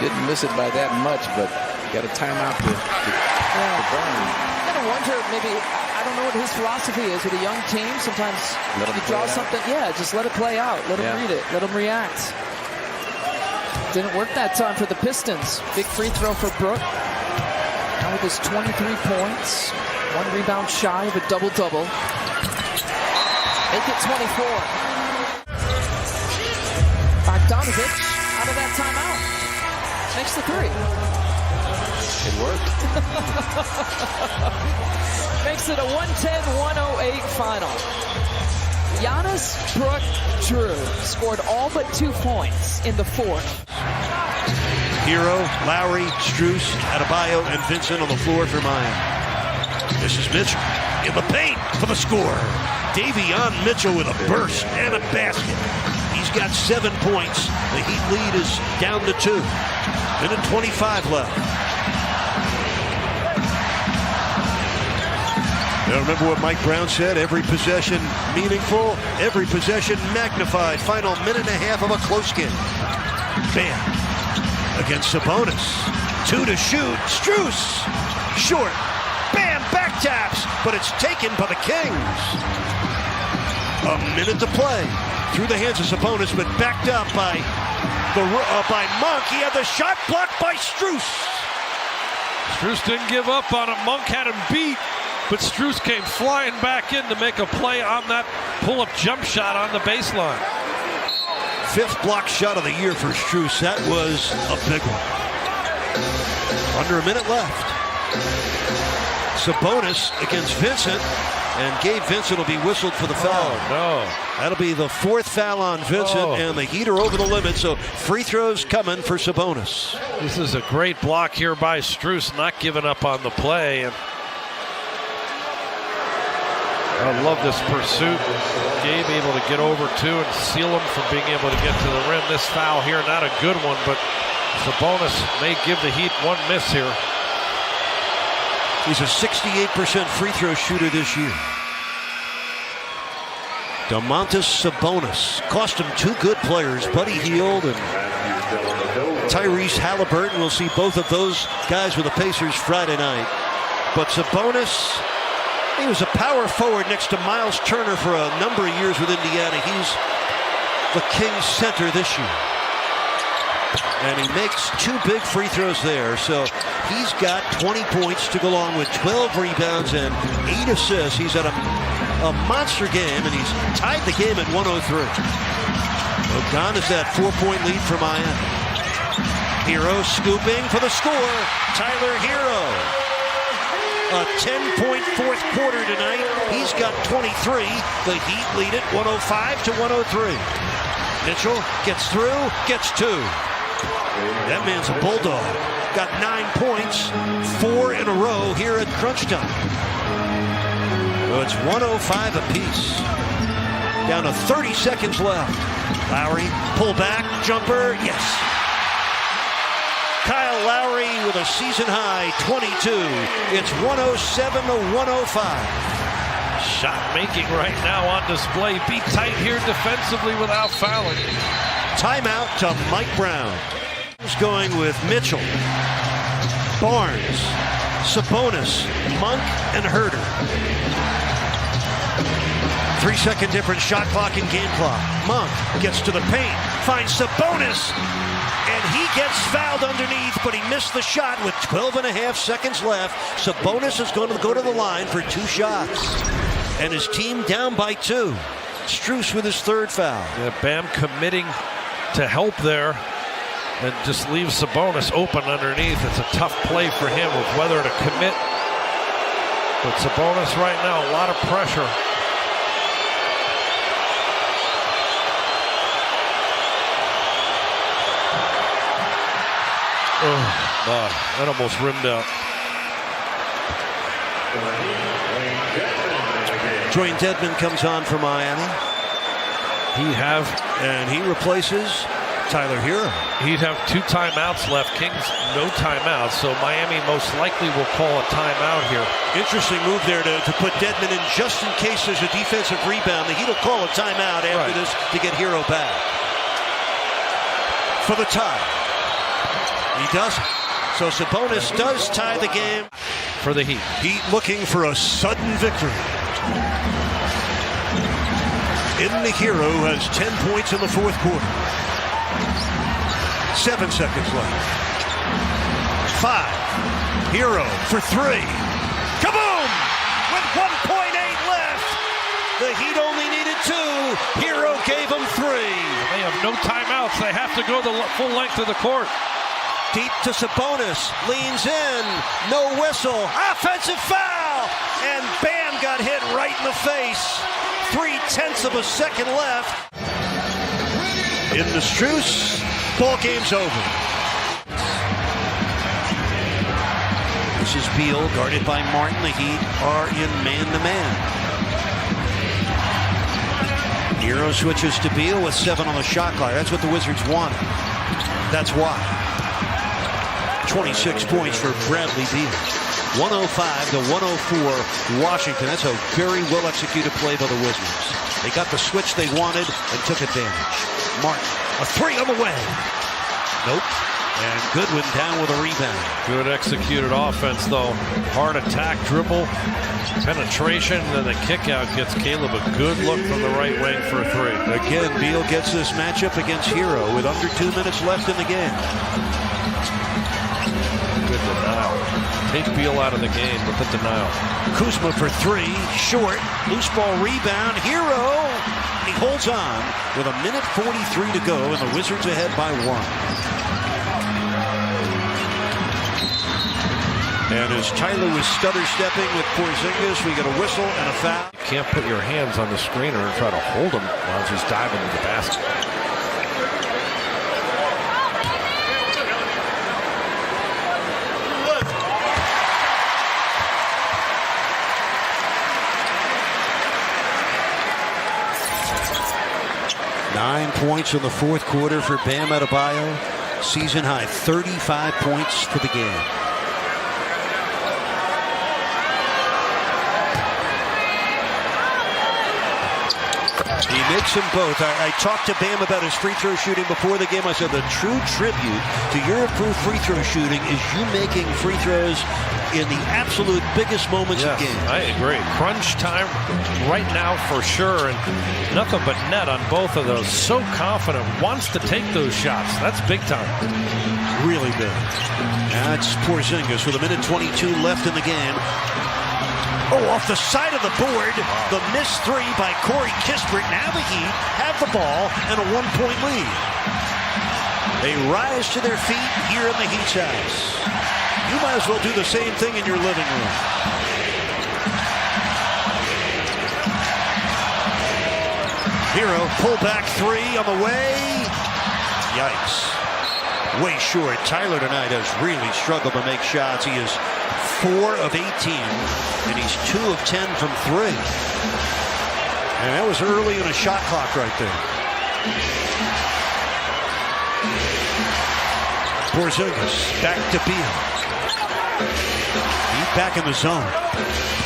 B: didn't miss it by that much, but got a timeout to burn.
F: I wonder, maybe, I don't know what his philosophy is with a young team. Sometimes you draw something, just let it play out. Let him read it. Let him react. Didn't work that time for the Pistons. Big free throw for Brook. Now with his 23 points. One rebound shy of a double-double. Make it 24. Bogdanovich out of that timeout. Makes the three.
B: It worked.
F: Makes it a 110-108 final. Giannis, Brook, Drew scored all but 2 points in the fourth.
E: Hero, Lowry, Strus, Adebayo, and Vincent on the floor for Miami. This is Mitchell in the paint for the score. Davion Mitchell with a burst and a basket. He's got 7 points. The Heat lead is down to 2. Minute 25 left. Now remember what Mike Brown said, every possession meaningful, every possession magnified. Final minute and a half of a close game. Bam. Against Sabonis. 2 to shoot. Strus. Short. Bam. Back taps. But it's taken by the Kings. A minute to play. Through the hands of Sabonis, but backed up by Monk. He had the shot blocked by Strus.
N: Strus didn't give up on him. Monk had him beat. But Strus came flying back in to make a play on that pull-up jump shot on the baseline.
E: 5th block shot of the year for Strus. That was a big one. Under a minute left. Sabonis against Vincent, and Gabe Vincent will be whistled for the foul.
N: Oh, no.
E: That'll be the 4th foul on Vincent, and the Heat are over the limit, so free throws coming for Sabonis.
N: This is a great block here by Strus, not giving up on the play. And I love this pursuit. Gabe able to get over two and seal him from being able to get to the rim. This foul here, not a good one, but Sabonis may give the Heat one miss here.
E: He's a 68% free throw shooter this year. Domantas Sabonis cost him two good players, Buddy Hield and Tyrese Halliburton. We'll see both of those guys with the Pacers Friday night. But Sabonis, he was a power forward next to Miles Turner for a number of years with Indiana. He's the Kings center this year. And he makes two big free throws there. So he's got 20 points to go along with 12 rebounds and 8 assists. He's at a monster game, and he's tied the game at 103. So gone is that 4-point lead for Miami. Hero scooping for the score. Tyler Hero. A 10-point fourth quarter tonight. He's got 23. The Heat lead it 105 to 103. Mitchell gets through, gets two. That man's a bulldog. Got 9 points, 4 in a row here at crunch time. So it's 105 apiece. Down to 30 seconds left. Lowry, pull back, jumper, yes. Kyle Lowry with a season high 22. It's 107 to 105.
N: Shot making right now on display. Be tight here defensively without fouling.
E: Timeout to Mike Brown. He's going with Mitchell, Barnes, Sabonis, Monk, and Herter. 3-second difference, shot clock and game clock. Monk gets to the paint, finds Sabonis, and he gets fouled underneath, but he missed the shot with 12.5 seconds left. Sabonis is going to go to the line for 2 shots, and his team down by 2. Strus with his 3rd foul.
N: Yeah, Bam committing to help there and just leaves Sabonis open underneath. It's a tough play for him with whether to commit. But Sabonis right now, a lot of pressure. Oh, that almost rimmed out.
E: Dwayne Dedmon comes on for Miami. And he replaces Tyler Hero.
N: He'd have 2 timeouts left. Kings, no timeouts. So Miami most likely will call a timeout here.
E: Interesting move there to put Dedmon in just in case there's a defensive rebound. The Heat will call a timeout after this to get Hero back. For the tie. He doesn't. So Sabonis does tie the game.
N: For the Heat.
E: Heat looking for a sudden victory. In the Hero has 10 points in the fourth quarter. 7 seconds left. 5. Hero for 3. Kaboom! With 1.8 left. The Heat only needed 2. Hero gave them 3.
N: They have no timeouts. They have to go the full length of the court.
E: Deep to Sabonis. Leans in. No whistle. Offensive foul! And Bam got hit right in the face. 0.3 of a second left. In the Strus, ball game's over. This is Beal, guarded by Martin. The Heat are in man-to-man. Hero switches to Beal with 7 on the shot clock. That's what the Wizards wanted. That's why. 26 points for Bradley Beal. 105 to 104 Washington. That's a very well-executed play by the Wizards. They got the switch they wanted and took advantage. Martin, a 3 on the way. Nope. And Goodwin down with a rebound.
N: Good executed offense, though. Hard attack, dribble, penetration, and then the kick out gets Caleb a good look from the right wing for a 3.
E: Again, Beal gets this matchup against Hero with under 2 minutes left in the game.
N: Good denial. Take Beal out of the game with the denial.
E: Kuzma for 3, short, loose ball rebound, Hero, and he holds on with 1:43 to go, and the Wizards ahead by 1. And as Tyler was stutter-stepping with Porzingis, we get a whistle and a foul.
N: You can't put your hands on the screener and try to hold him while he's diving into the basket.
E: points in the fourth quarter for Bam Adebayo. Season high, 35 points for the game. He makes them both. I talked to Bam about his free throw shooting before the game. I said the true tribute to your improved free throw shooting is you making free throws in the absolute biggest moments of the game.
N: I agree. Crunch time right now for sure, and nothing but net on both of those. So confident, wants to take those shots. That's big time.
E: Really big. That's Porzingis with 1:22 left in the game. Oh, off the side of the board, the missed three by Corey Kispert. Now the Heat have the ball and a 1-point lead. They rise to their feet here in the Heat's house. You might as well do the same thing in your living room. Hero, pull back three on the way. Yikes. Way short. Tyler tonight has really struggled to make shots. He is 4 of 18, and he's 2 of 10 from 3. And that was early in a shot clock right there. Porzingis back to Beal. He's back in the zone.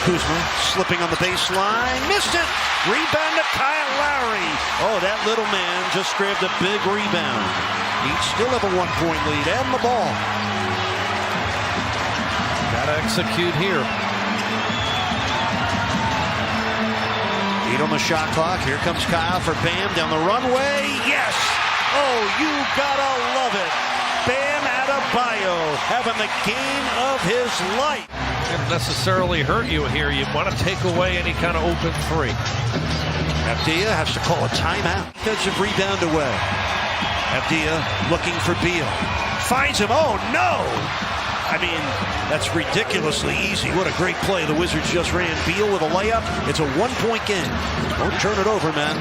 E: Kuzma slipping on the baseline. Missed it. Rebound to Kyle Lowry. Oh, that little man just grabbed a big rebound. He'd still have a 1-point lead and the ball.
N: Got to execute here.
E: 8 on the shot clock. Here comes Kyle for Bam down the runway. Yes! Oh, you gotta love it. Bam Adebayo having the game of his life.
N: Didn't necessarily hurt you here. You want to take away any kind of open three.
E: Abdia has to call a timeout. Defensive rebound away. Abdia looking for Beal. Finds him. Oh, no! I mean, that's ridiculously easy. What a great play the Wizards just ran. Beal with a layup. It's a 1-point game. Don't turn it over, man.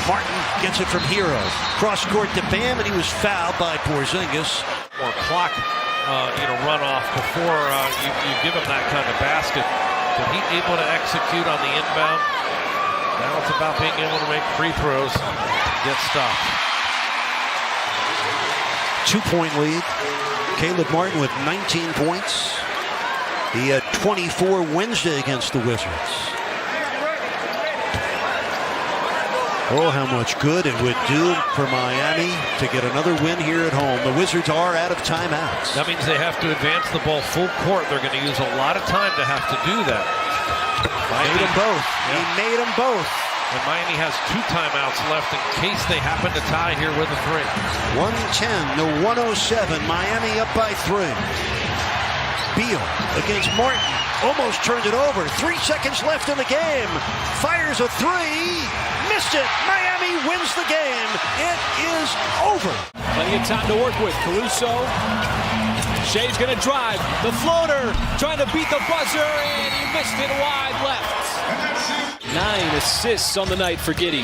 E: Martin gets it from Hero. Cross court to Bam, and he was fouled by Porzingis.
N: Or clock, run off before you give him that kind of basket. But he able to execute on the inbound. Now it's about being able to make free throws. Get stopped.
E: 2-point lead. Caleb Martin with 19 points. He had 24 Wednesday against the Wizards. Oh, how much good it would do for Miami to get another win here at home. The Wizards are out of timeouts.
N: That means they have to advance the ball full court. They're going to use a lot of time to have to do that.
E: Made them both. Yeah. He made them both.
N: And Miami has 2 timeouts left in case they happen to tie here with a 3.
E: 110 to 107. Miami up by 3. Beal against Martin. Almost turned it over. 3 seconds left in the game. Fires a 3. Missed it. Miami wins the game. It is over.
O: Plenty of time to work with. Caruso. Shea's going to drive. The floater. Trying to beat the buzzer. And he missed it wide left. 9 assists on the night for Giddey.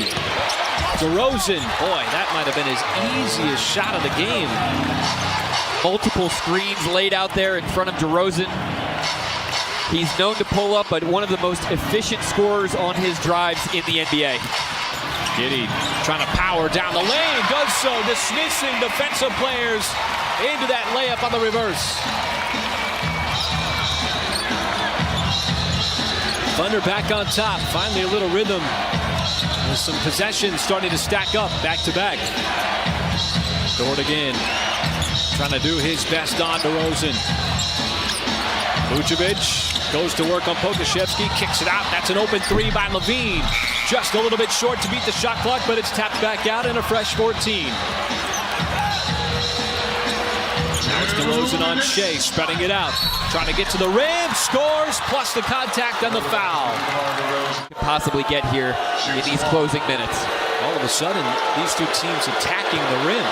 O: DeRozan, boy, that might have been his easiest shot of the game.
P: Multiple screens laid out there in front of DeRozan. He's known to pull up, but one of the most efficient scorers on his drives in the NBA.
O: Giddey trying to power down the lane, does so, dismissing defensive players into that layup on the reverse. Thunder back on top, finally a little rhythm. There's some possessions starting to stack up back to back. Dort again, trying to do his best on DeRozan. Vucevic goes to work on Pokashevsky, kicks it out. That's an open 3 by Levine. Just a little bit short to beat the shot clock, but it's tapped back out in a fresh 14. Now it's DeRozan on Shea, spreading it out. Trying to get to the rim, scores, plus the contact on the foul.
P: Possibly get here in these closing minutes.
O: All of a sudden, these two teams attacking the rim.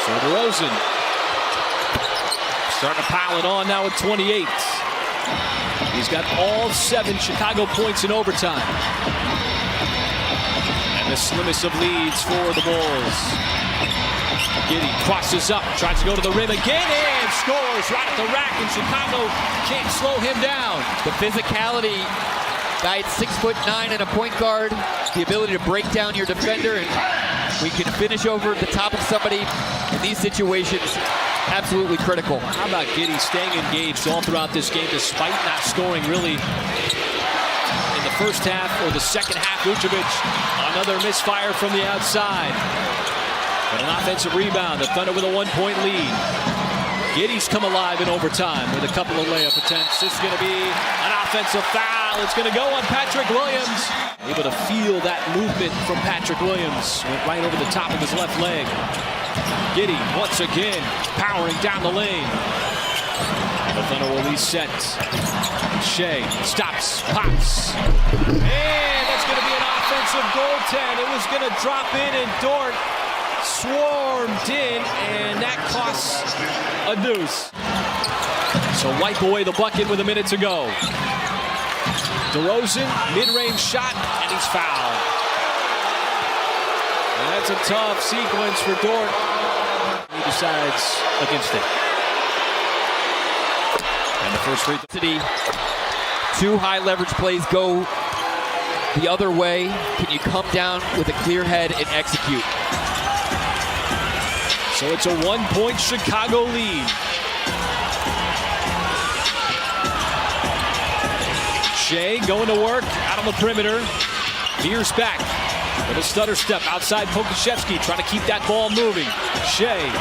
O: So DeRozan starting to pile it on now with 28. He's got all 7 Chicago points in overtime. And the slimmest of leads for the Bulls. Giddey crosses up, tries to go to the rim again, and scores right at the rack, and Chicago can't slow him down.
P: The physicality Guy at 6'9" and a point guard, the ability to break down your defender, and we can finish over the top of somebody in these situations. Absolutely critical.
O: How about Giddey staying engaged all throughout this game despite not scoring really in the first half or the second half? Vucevic, another misfire from the outside. But an offensive rebound. The Thunder with a 1-point lead. Giddey's come alive in overtime with a couple of layup attempts. This is going to be an offensive foul. It's going to go on Patrick Williams. Able to feel that movement from Patrick Williams. Went right over the top of his left leg. Giddey once again powering down the lane. The Thunder will reset. Shea stops, pops. And that's going to be an offensive goaltend. It was going to drop in, and Dort swarmed in, and that costs a deuce. So wipe away the bucket with a minute to go. DeRozan, mid-range shot, and he's fouled. And that's a tough sequence for Dort. He decides against it. And the first free throw.
P: Two high leverage plays go the other way. Can you come down with a clear head and execute?
O: So it's a 1-point Chicago lead. Shea going to work out on the perimeter. Veers back with a stutter step outside Pokusevski, trying to keep that ball moving. Shea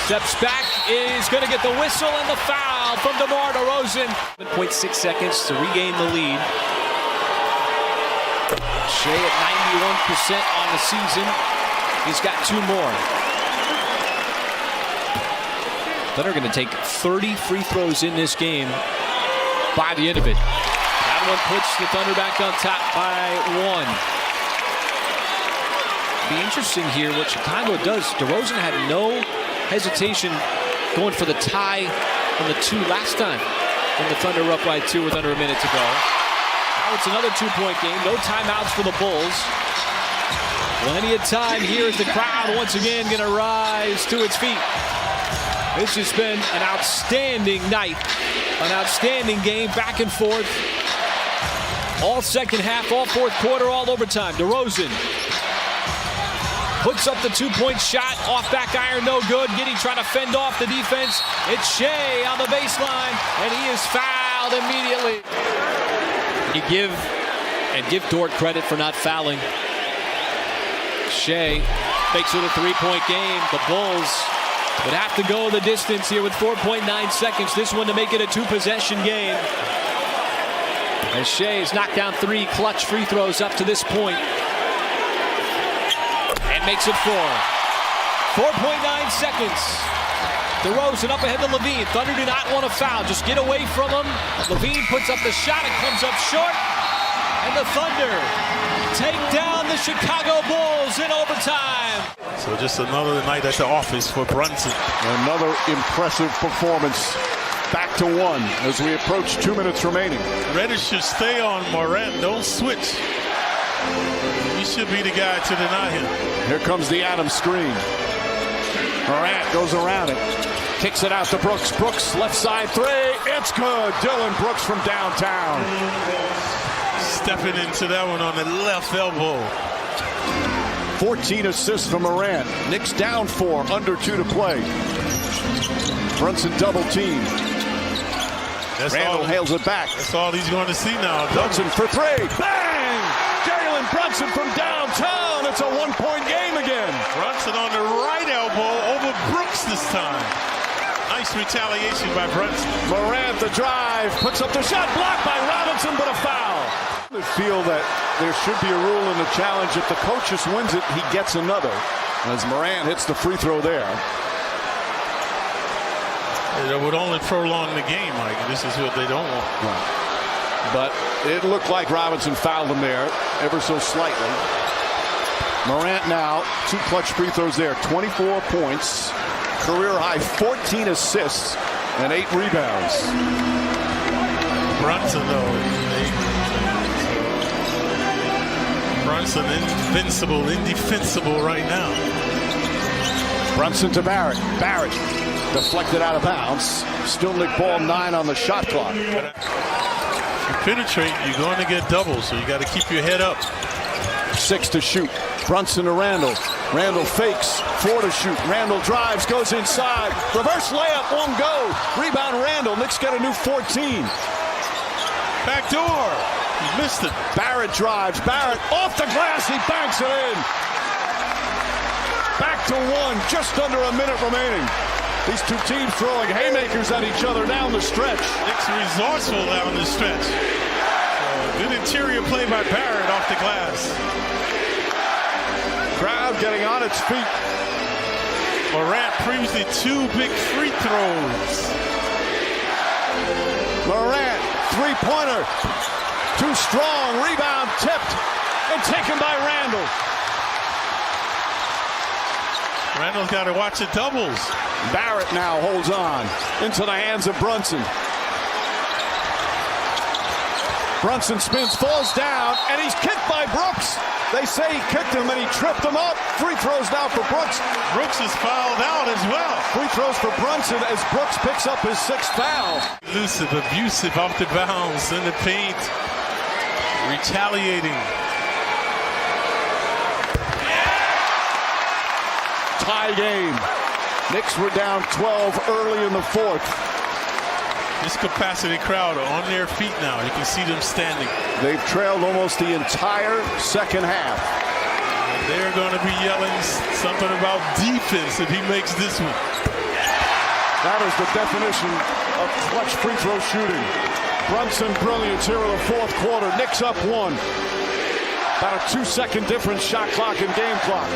O: steps back, is going to get the whistle and the foul from DeMar DeRozan. 0.6 seconds to regain the lead. Shea at 91% on the season. He's got 2 more. Thunder going to take 30 free throws in this game by the end of it. That one puts the Thunder back on top by 1. Be interesting here what Chicago does. DeRozan had no hesitation going for the tie on the 2 last time when the Thunder were up by 2 with under a minute to go. Now it's another 2-point game. No timeouts for the Bulls. Plenty of time here as the crowd once again going to rise to its feet. This has been an outstanding night, an outstanding game, back and forth. All second half, all fourth quarter, all overtime. DeRozan puts up the 2-point shot, off back iron, no good. Giddey trying to fend off the defense. It's Shea on the baseline, and he is fouled immediately. You give Dort credit for not fouling. Shea makes it a 3-point game. The Bulls would have to go the distance here with 4.9 seconds. This one to make it a 2-possession game. As Shea has knocked down 3 clutch free throws up to this point. And makes it 4. 4.9 seconds. DeRozan up ahead to Levine. Thunder do not want to foul. Just get away from him. Levine puts up the shot. It comes up short. And the Thunder take down the Chicago Bulls in overtime.
M: So just another night at the office for Brunson.
L: Another impressive performance. Back to 1 as we approach 2 minutes remaining.
M: Reddish should stay on Morant. Don't switch. He should be the guy to deny him.
L: Here comes the Adams screen. Morant goes around it. Kicks it out to Brooks. Brooks, left side 3. It's good. Dylan Brooks from downtown.
M: Stepping into that one on the left elbow.
L: 14 assists for Morant. Knicks down 4, under 2 to play. Brunson double team. Randall hails it back.
M: That's all he's going to see now.
L: Brunson for 3. Bang! Jalen Brunson from downtown. It's a 1-point game again.
M: Brunson on the right elbow over Brooks this time. Nice retaliation by Brunson.
L: Morant the drive. Puts up the shot. Blocked by Robinson, but a foul. I feel that there should be a rule in the challenge. If the coach just wins it, he gets another. As Morant hits the free throw there.
M: It would only prolong the game, Mike. This is what they don't want.
L: Right. But it looked like Robinson fouled him there, ever so slightly. Morant now, 2 clutch free throws there, 24 points, career high 14 assists, and 8 rebounds.
M: Brunson, though. Brunson invincible, indefensible right now.
L: Brunson to Barrett. Barrett deflected out of bounds. Still Nick ball 9 on the shot clock. you penetrate, you're going to get doubles, so you got to keep your head up.
D: 6 to shoot. Brunson to Randall. Randall fakes. 4 to shoot. Randall drives, goes inside. Reverse layup, won't go. Rebound Randall. Knicks get a new 14.
L: Back door. He missed it.
D: Barrett drives. Barrett off the glass. He banks it in. Back to 1. Just under a minute remaining. These two teams throwing haymakers at each other down the stretch.
L: Knicks resourceful down the stretch. Good interior play by Barrett off the glass.
D: Crowd getting on its feet.
L: Morant previously 2 big free throws.
D: Morant, three-pointer. Too strong. Rebound tipped and taken by Randall.
L: Randall's got to watch the doubles.
D: Barrett now holds on into the hands of Brunson. Brunson spins, falls down, and he's kicked by Brooks. They say he kicked him and he tripped him up. Free throws now for Brooks.
L: Brooks is fouled out as well.
D: Free throws for Brunson as Brooks picks up his 6th foul.
L: Elusive, abusive off the bounce in the paint. Retaliating.
D: Tie game. Knicks were down 12 early in the 4th.
L: This capacity crowd on their feet now. You can see them standing.
D: They've trailed almost the entire second half.
L: They're going to be yelling something about defense if he makes this one.
D: That is the definition of clutch free throw shooting. Brunson brilliant here in the 4th quarter. Knicks up 1. About a 2-second difference shot clock and game clock.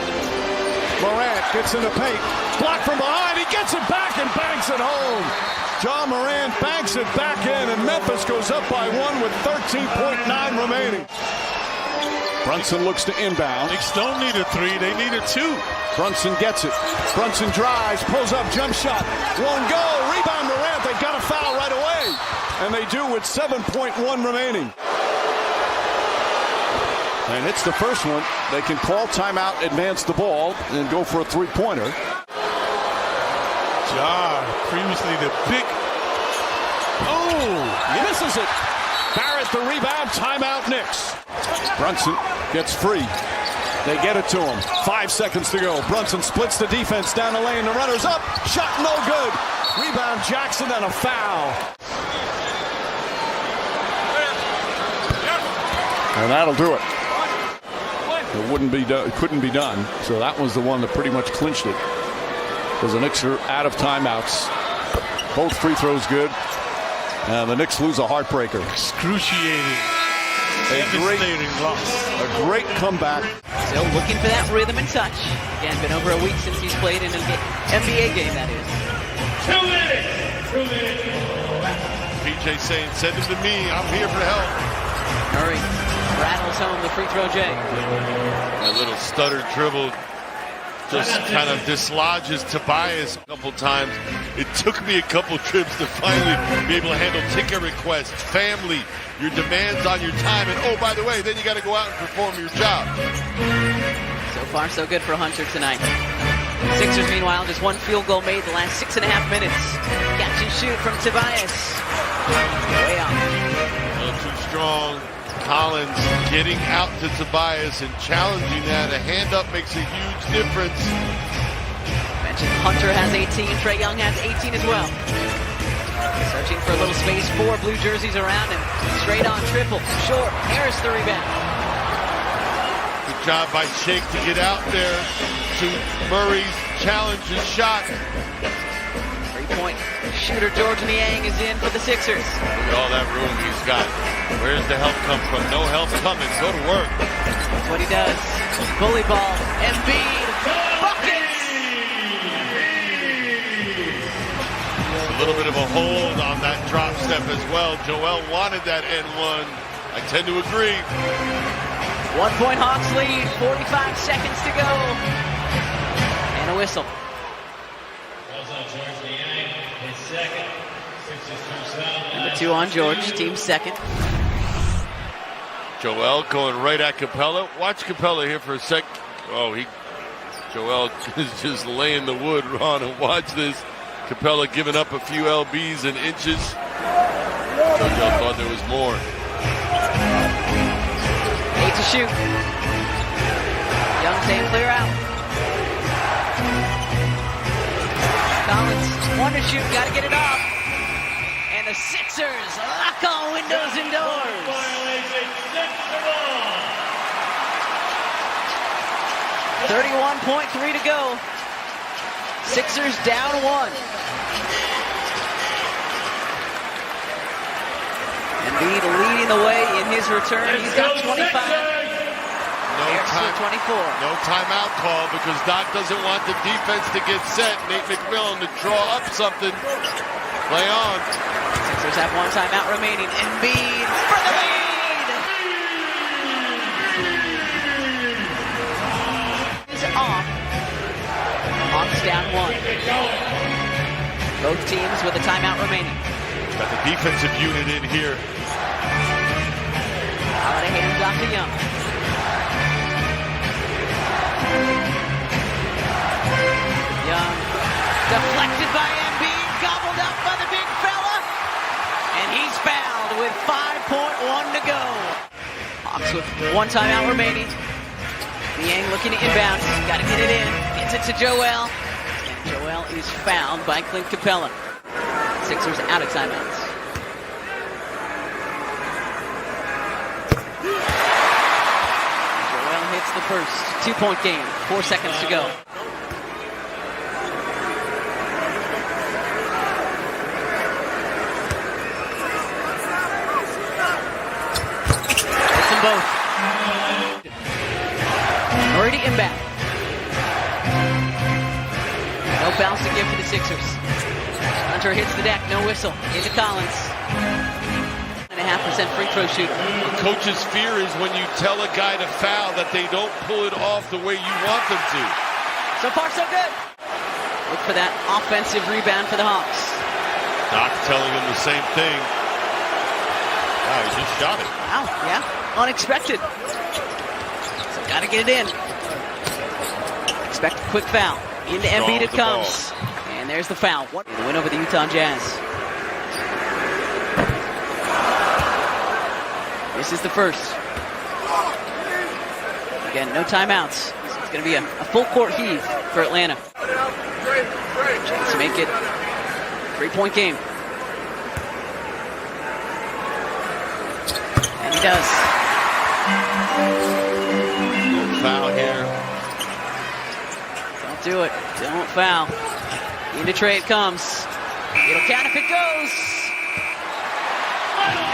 D: Morant gets in the paint. Blocked from behind. He gets it back and banks it home. John Morant banks it back in, and Memphis goes up by 1 with 13.9 remaining. Brunson looks to inbound.
L: Knicks don't need a 3, they need a 2.
D: Brunson gets it. Brunson drives, pulls up, jump shot. Won't go. Rebound Morant. They've got a foul right away. And they do with 7.1 remaining. And it's the first one. They can call timeout, advance the ball, and go for a three-pointer.
L: Ja, previously the big. Oh,
D: he misses it. Barrett the rebound. Timeout Knicks. Brunson gets free. They get it to him. 5 seconds to go. Brunson splits the defense down the lane. The runner's up. Shot no good. Rebound Jackson and a foul. And that'll do it. It couldn't be done. So that was the one that pretty much clinched it. Because the Knicks are out of timeouts. Both free throws good. And the Knicks lose a heartbreaker.
L: Excruciating.
D: A great comeback.
Q: Still looking for that rhythm and touch. Again, been over a week since he's played in an NBA game, that is.
A: 2 minutes. PJ saying, send him to me. I'm here for help.
Q: Murray rattles home the free throw J.
A: A little stutter dribble just kind of dislodges Tobias a couple times. It took me a couple trips to finally be able to handle ticket requests, family, your demands on your time, and oh, by the way, then you got to go out and perform your job.
Q: So far, so good for Hunter tonight. Sixers, meanwhile, just 1 field goal made the last 6.5 minutes. Catch and shoot from Tobias. Way off.
A: A little too strong. Collins getting out to Tobias and challenging that. A hand up makes a huge difference.
Q: Mentioned Hunter has 18. Trae Young has 18 as well. Searching for a little space. 4 blue jerseys around him. Straight on triple. Short. Harris the rebound.
A: Good job by Shake to get out there to Murray's challenge and shot.
Q: 3-point shooter George Niang is in for the Sixers.
A: Look at all that room he's got. Where's the help come from? No help coming. Go to work.
Q: That's what he does. Bully ball. Embiid. Buckets!
A: A little bit of a hold on that drop step as well. Joel wanted that N1. I tend to agree.
Q: 1 point Hawks lead. 45 seconds to go. And a whistle. Number 2 on George, team second.
A: Joel going right at Capella. Watch Capella here for a sec. Oh, Joel is just laying the wood, Ron, and watch this. Capella giving up a few LBs and inches. JoJo thought there was more.
Q: Needs to shoot. Young saying clear out. Collins, one to shoot, got to get it off. And the Sixers lock all windows and doors. 31.3 to go. Sixers down 1. Embiid leading the way in his return. He's got 25.
A: No timeout call because Doc doesn't want the defense to get set. Nate McMillan to draw up something. Play on.
Q: Sixers have 1 timeout remaining. Embiid for the lead. Is off. Hawks down 1. Both teams with a timeout remaining.
A: Got the defensive unit in here.
Q: Holiday hands off to Young. Young deflected by Embiid, gobbled up by the big fella, and he's fouled with 5.1 to go. Hawks with 1 timeout remaining. Niang looking to inbound, got to get it in, gets it to Joel. And Joel is fouled by Clint Capella. Sixers out of timeouts. Joel hits the first 2-point game, 4 seconds to go. Hits them both. Already inbound. No fouls to give for the Sixers. Hunter hits the deck, no whistle. Into Collins. 9.5% free throw shooter.
A: The coach's fear is when you tell a guy to foul that they don't pull it off the way you want them to.
Q: So far, so good. Look for that offensive rebound for the Hawks.
A: Doc telling him the same thing. Wow, he just shot it.
Q: Wow, yeah, unexpected. So gotta get it in. Expect a quick foul. Into Embiid it comes. And there's the foul. The win over the Utah Jazz. This is the first. Again, no timeouts. So it's going to be a full court heave for Atlanta. Chance to make it a 3-point game. And he does.
A: No foul here.
Q: Don't do it. Don't foul. Into Trey it comes. It'll count if it goes.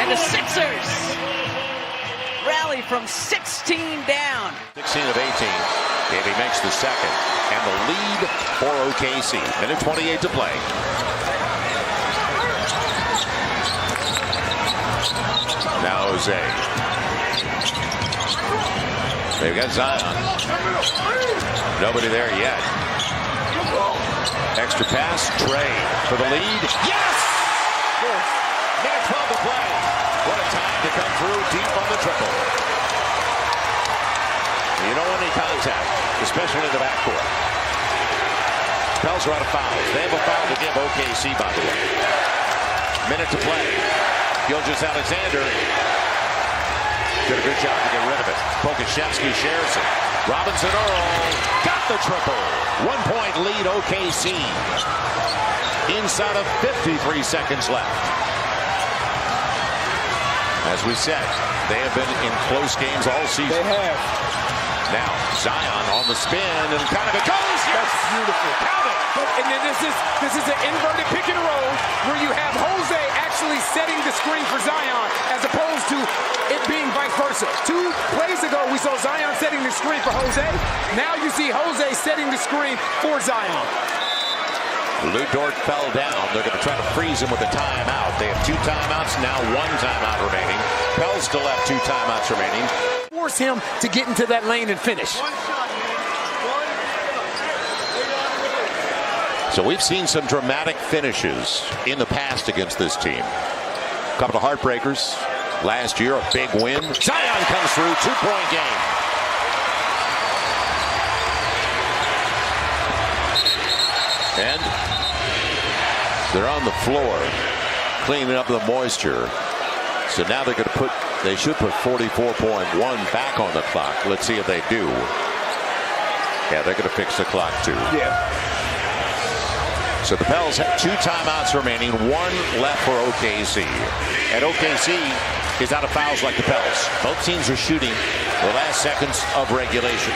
Q: And the Sixers rally from 16 down.
R: 16 of 18. Davey makes the second. And the lead for OKC. Minute 28 to play. Now Jose. They've got Zion. Nobody there yet. Extra pass. Trey for the lead. Yes! Minute 12 to play. What a time to come through deep on the triple. You don't want any contact, especially in the backcourt. Pels are out of fouls. They have a foul to give OKC, by the way. Minute to play. Gilgeous-Alexander did a good job to get rid of it. Pokusevski shares it. Robinson Earl got the triple. 1-point lead OKC. Inside of 53 seconds left. As we said, they have been in close games all season.
G: They have.
R: Now, Zion on the spin, and kind of it goes. Yes!
G: That's beautiful.
R: Count it.
G: And then this is an inverted pick and roll where you have Jose actually setting the screen for Zion as opposed to it being vice versa. 2 plays ago, we saw Zion setting the screen for Jose. Now you see Jose setting the screen for Zion.
R: Lou Dort fell down. They're going to try to freeze him with a timeout. They have 2 timeouts, now 1 timeout remaining. Pels still have 2 timeouts remaining.
G: Force him to get into that lane and finish.
R: So we've seen some dramatic finishes in the past against this team. A couple of heartbreakers. Last year, a big win. Zion comes through, 2-point game. And they're on the floor, cleaning up the moisture. So now they're going to put They should put 44.1 back on the clock. Let's see if they do. Yeah, they're going to fix the clock too.
G: Yeah.
R: So the Pels have 2 timeouts remaining, 1 left for OKC. And OKC is out of fouls like the Pels. Both teams are shooting the last seconds of regulation.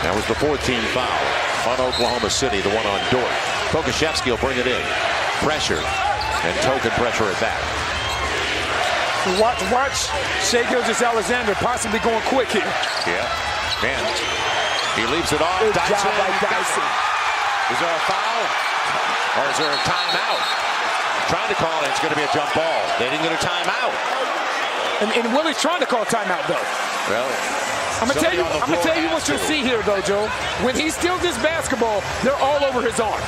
R: That was the 14th foul on Oklahoma City, the one on Dort. Pokusevski will bring it in. Pressure, and token pressure at that.
G: Watch Shai Gilgeous-Alexander possibly going quick here.
R: Yeah, and he leaves it off.
G: Good job by Dyson.
R: Is there a foul? Or is there a timeout? Trying to call it, it's going to be a jump ball. They didn't get a timeout.
G: And Willie's trying to call timeout, though.
R: Well,
G: I'm gonna tell you what you'll see here, though, Joe. When he steals this basketball, they're all over his arm.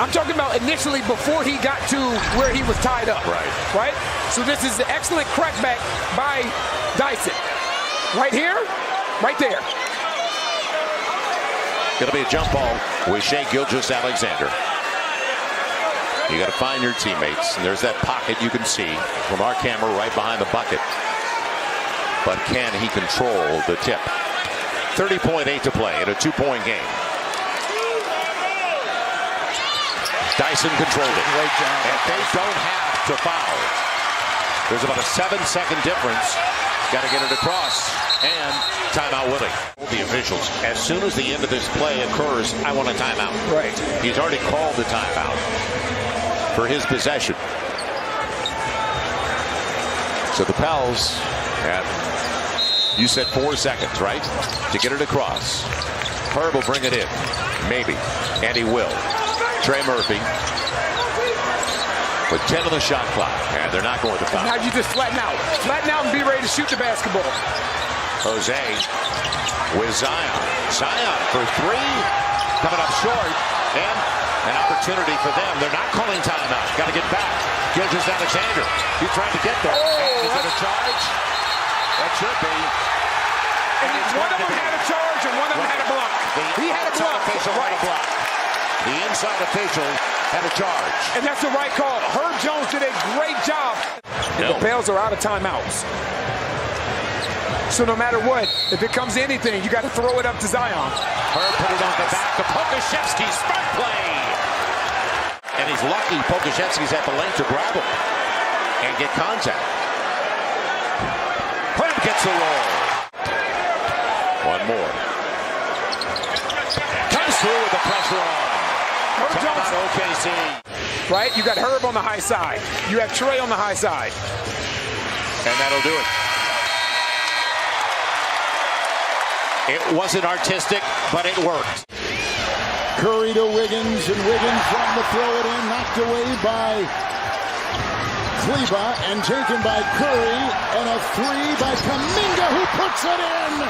G: I'm talking about initially before he got to where he was tied up. Right? So this is the excellent crackback by Dyson. Right here, right there.
R: Going to be a jump ball with Shai Gilgeous-Alexander. You got to find your teammates, and there's that pocket you can see from our camera right behind the bucket. But can he control the tip? 30.8 to play in a 2-point game. Dyson controlled it.
G: Great job.
R: And they don't have to foul. There's about a 7-second difference. Got to get it across. And timeout Willie. The officials, as soon as the end of this play occurs, I want a timeout.
G: Right.
R: He's already called the timeout for his possession. So the Pels have, you said 4 seconds, right? To get it across. Herb will bring it in. Maybe. And he will. Trey Murphy with 10 on the shot clock. And they're not going to foul.
G: Now you just flatten out. Flatten out and be ready to shoot the basketball.
R: Jose with Zion. Zion for 3. Coming up short. And an opportunity for them. They're not calling timeout. Got to get back. Gilgeous-Alexander. He's trying to get there.
G: Oh,
R: is it a charge? That should be.
G: And one of them had a charge and one of them had a block. He had a block.
R: Had a block. The inside official had a charge.
G: And that's the right call. Herb Jones did a great job. And the Pels are out of timeouts. So no matter what, if it comes to anything, you got to throw it up to Zion.
R: Herb put it on the back of Pokusevski. Smart play. And he's lucky Pokusevski's at the length to grab him and get contact. Herb gets the roll. One more. Comes through with the pressure on.
G: Herb Jones.
R: OKC.
G: Right? You got Herb on the high side. You have Trey on the high side.
R: And that'll do it. It wasn't artistic, but it worked.
S: Curry to Wiggins, and Wiggins trying to throw it in, knocked away by Kleba, and taken by Curry, and a 3 by Kuminga, who puts it in!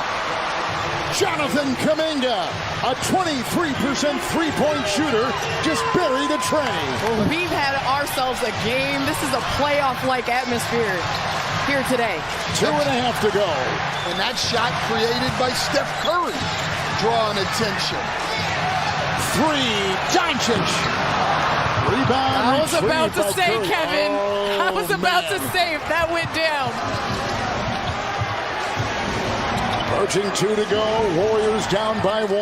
S: Jonathan Kuminga, a 23% three-point shooter, just buried a tray.
T: Well, we've had ourselves a game. This is a playoff-like atmosphere here today.
S: 2.5 to go.
H: And that shot created by Steph Curry, drawing attention.
S: 3, Doncic. Rebound.
T: I was about to say,
S: Curry.
T: Kevin. I was about to say if that went down.
S: Approaching 2 to go. Warriors down by 1.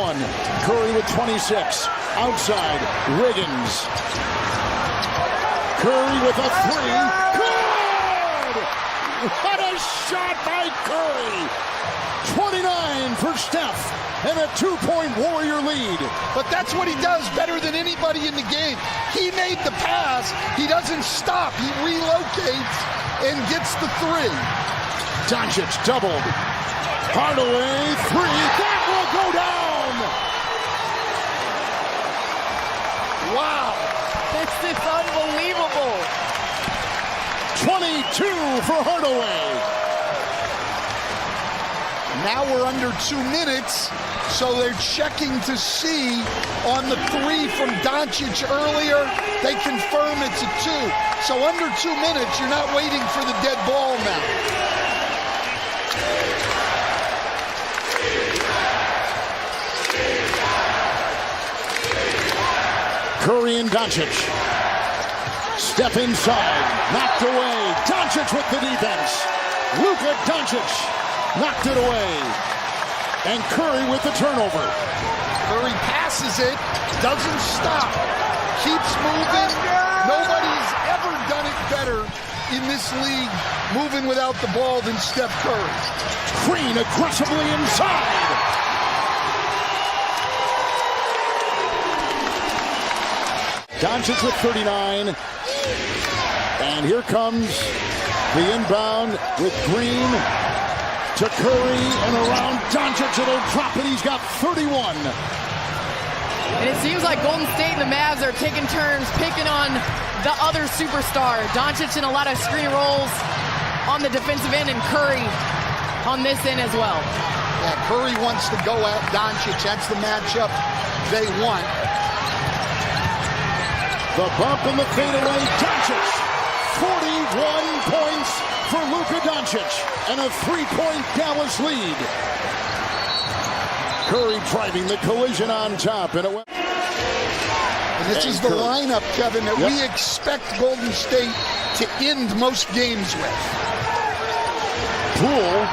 S: Curry with 26. Outside, Wiggins. Curry with a 3. Good! What a shot by Curry! 29 for Steph, and a 2-point Warrior lead.
H: But that's what he does better than anybody in the game. He made the pass. He doesn't stop. He relocates and gets the 3.
S: Doncic doubled. Hardaway 3. That will go down.
T: Wow. This is unbelievable.
S: 22 for Hardaway.
H: Now we're under 2 minutes, so they're checking to see on the 3 from Doncic earlier. They confirm it's a 2. So under 2 minutes, you're not waiting for the dead ball now.
S: Curry and Doncic. Step inside, knocked away. Doncic with the defense. Luka Doncic knocked it away. And Curry with the turnover.
H: Curry passes it, doesn't stop, keeps moving. Nobody's ever done it better in this league, moving without the ball, than Steph Curry.
S: Green aggressively inside. Doncic with 39. And here comes the inbound with Green to Curry and around Doncic. It'll drop it. He's got 31.
T: And it seems like Golden State and the Mavs are taking turns picking on the other superstar. Doncic in a lot of screen rolls on the defensive end, and Curry on this end as well.
H: Yeah, Curry wants to go at Doncic. That's the matchup they want.
S: The bump and the fadeaway. Doncic. 41 points for Luka Doncic and a 3-point Dallas lead. Curry driving the collision on top. And
H: this is the lineup, Kevin, that we expect Golden State to end most games with.
S: Poole.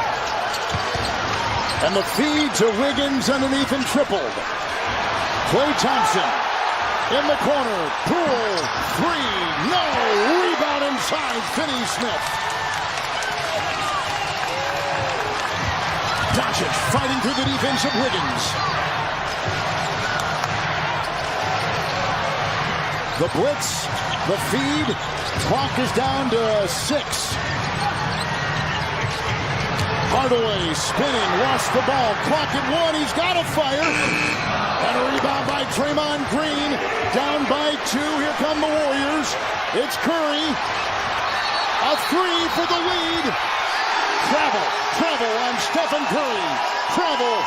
S: And the feed to Wiggins underneath and tripled. Klay Thompson in the corner. Poole, 3, no. Rebound inside, Finney-Smith. Doncic fighting through the defense of Wiggins. The blitz, the feed, clock is down to 6. Hardaway spinning, lost the ball, clock at 1, he's got a fire. And a rebound by Draymond Green, down by 2, here come the Warriors. It's Curry, a 3 for the lead. Travel on Stephen Curry, travel.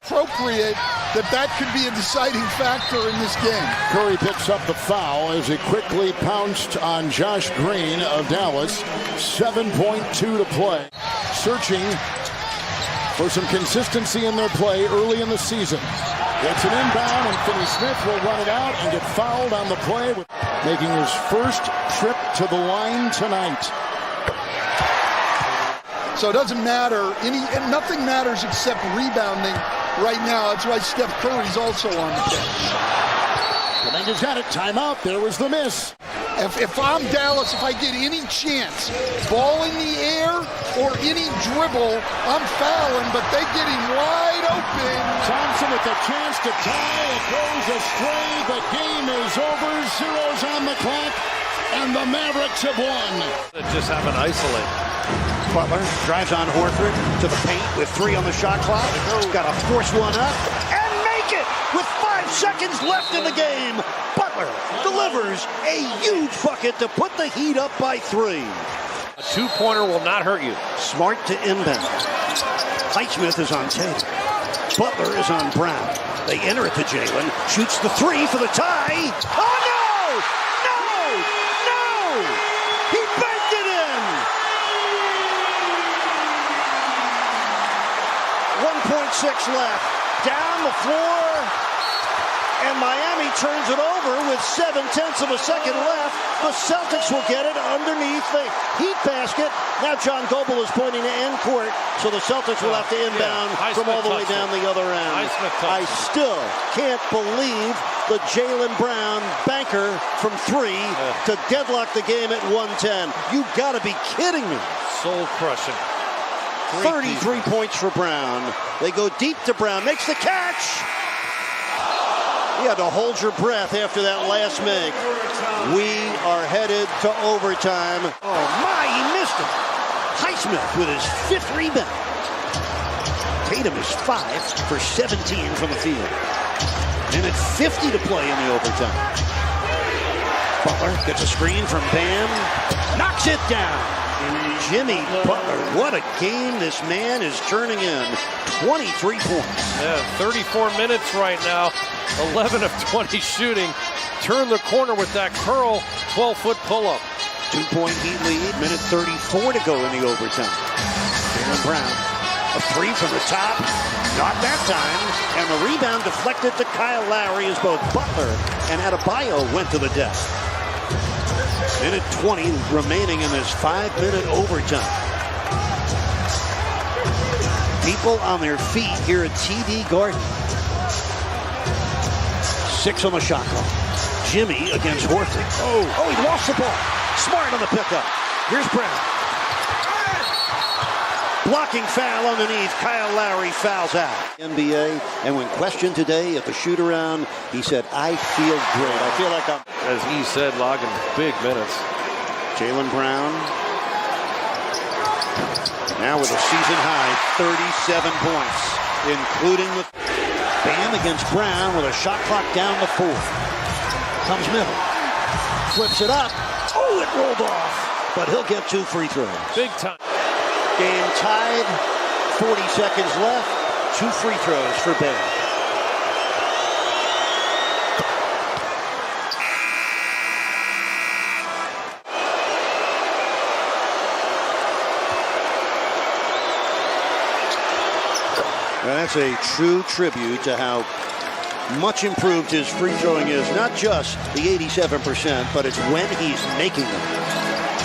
H: Appropriate that could be a deciding factor in this game.
S: Curry picks up the foul as he quickly pounced on Josh Green of Dallas. 7.2 to play. Searching for some consistency in their play early in the season. It's an inbound, and Finney-Smith will run it out and get fouled on the play, making his first trip to the line tonight.
H: So it doesn't matter. Nothing matters except rebounding right now. That's why Steph Curry's also on the bench.
S: Kuminga's got it. Timeout. There was the miss.
H: If I'm Dallas, if I get any chance, ball in the air or any dribble, I'm fouling, but they get him wide open.
S: Thompson with a chance to tie. It goes astray. The game is over. 0's on the clock, and the Mavericks have won.
N: Just have an isolate.
E: Butler drives on Horford to the paint with 3 on the shot clock. Got to force one up and make it with 5 seconds left in the game. Butler delivers a huge bucket to put the Heat up by 3.
N: A 2-pointer will not hurt you.
E: Smart to inbound. Highsmith is on Tatum. Butler is on Brown. They enter it to Jalen. Shoots the 3 for the tie. Oh, no! No! No! He banked it in! 1.6 left. Down the floor. And Miami turns it over with 0.7 of a second left. The Celtics will get it underneath the Heat basket. Now John Goebel is pointing to end court, so the Celtics will have to inbound from all the way down the other end. I still can't believe the Jaylen Brown banker from 3 to deadlock the game at 110. You got to be kidding me.
N: Soul crushing.
E: 33 points for Brown. They go deep to Brown, makes the catch. You had to hold your breath after that last make. We are headed to overtime. Oh my, he missed it. Highsmith with his 5th rebound. Tatum is 5 for 17 from the field. And at 50 to play in the overtime. Butler gets a screen from Bam. Knocks it down. Jimmy Butler, what a game this man is turning in. 23 points.
N: Yeah, 34 minutes right now. 11 of 20 shooting. Turn the corner with that curl. 12-foot pull-up.
E: 2-point Heat lead. Minute 34 to go in the overtime. Jaylen Brown, a 3 from the top. Not that time. And the rebound deflected to Kyle Lowry as both Butler and Adebayo went to the deck. Minute 20 remaining in this 5-minute overtime. People on their feet here at TD Garden. 6 on the shot clock. Jimmy against Horford. Oh, he lost the ball. Smart on the pickup. Here's Brown. Blocking foul underneath. Kyle Lowry fouls out. NBA, and when questioned today at the shoot-around, he said, I feel great. I feel like I'm...
N: As he said, logging big minutes.
E: Jaylen Brown. Now with a season-high 37 points, including the... Bam against Brown with a shot clock down to 4. Comes middle. Flips it up. Oh, it rolled off. But he'll get 2 free throws.
N: Big time.
E: Game tied. 40 seconds left. 2 free throws for Bam. And that's a true tribute to how much improved his free throwing is. Not just the 87%, but it's when he's making them.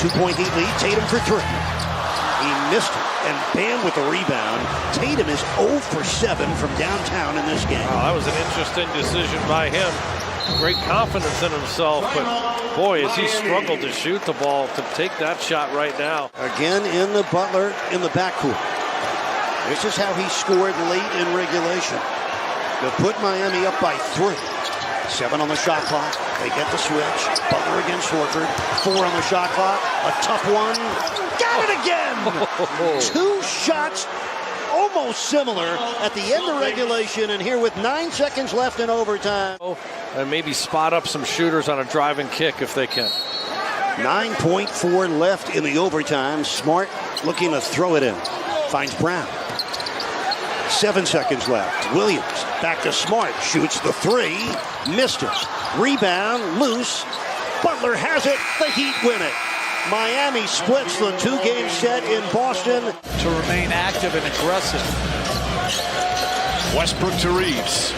E: 2-point heat lead. Tatum for 3. He missed it. And Bam with the rebound. Tatum is 0 for 7 from downtown in this game.
N: That was an interesting decision by him. Great confidence in himself, but boy, has he struggled to shoot the ball, to take that shot right now.
E: Again in the Butler in the backcourt. This is how he scored late in regulation to put Miami up by 3. 7 on the shot clock. They get the switch. Butler against Horford. 4 on the shot clock. A tough one. Got it again! 2 shots almost similar at the end of regulation, and here with 9 seconds left in overtime.
N: And maybe spot up some shooters on a driving kick if they can.
E: 9.4 left in the overtime. Smart looking to throw it in. Finds Brown. 7 seconds left. Williams back to Smart. Shoots the 3. Missed it. Rebound. Loose. Butler has it. The Heat win it. Miami splits the 2-game set in Boston.
K: To remain active and aggressive.
L: Westbrook to Reeves.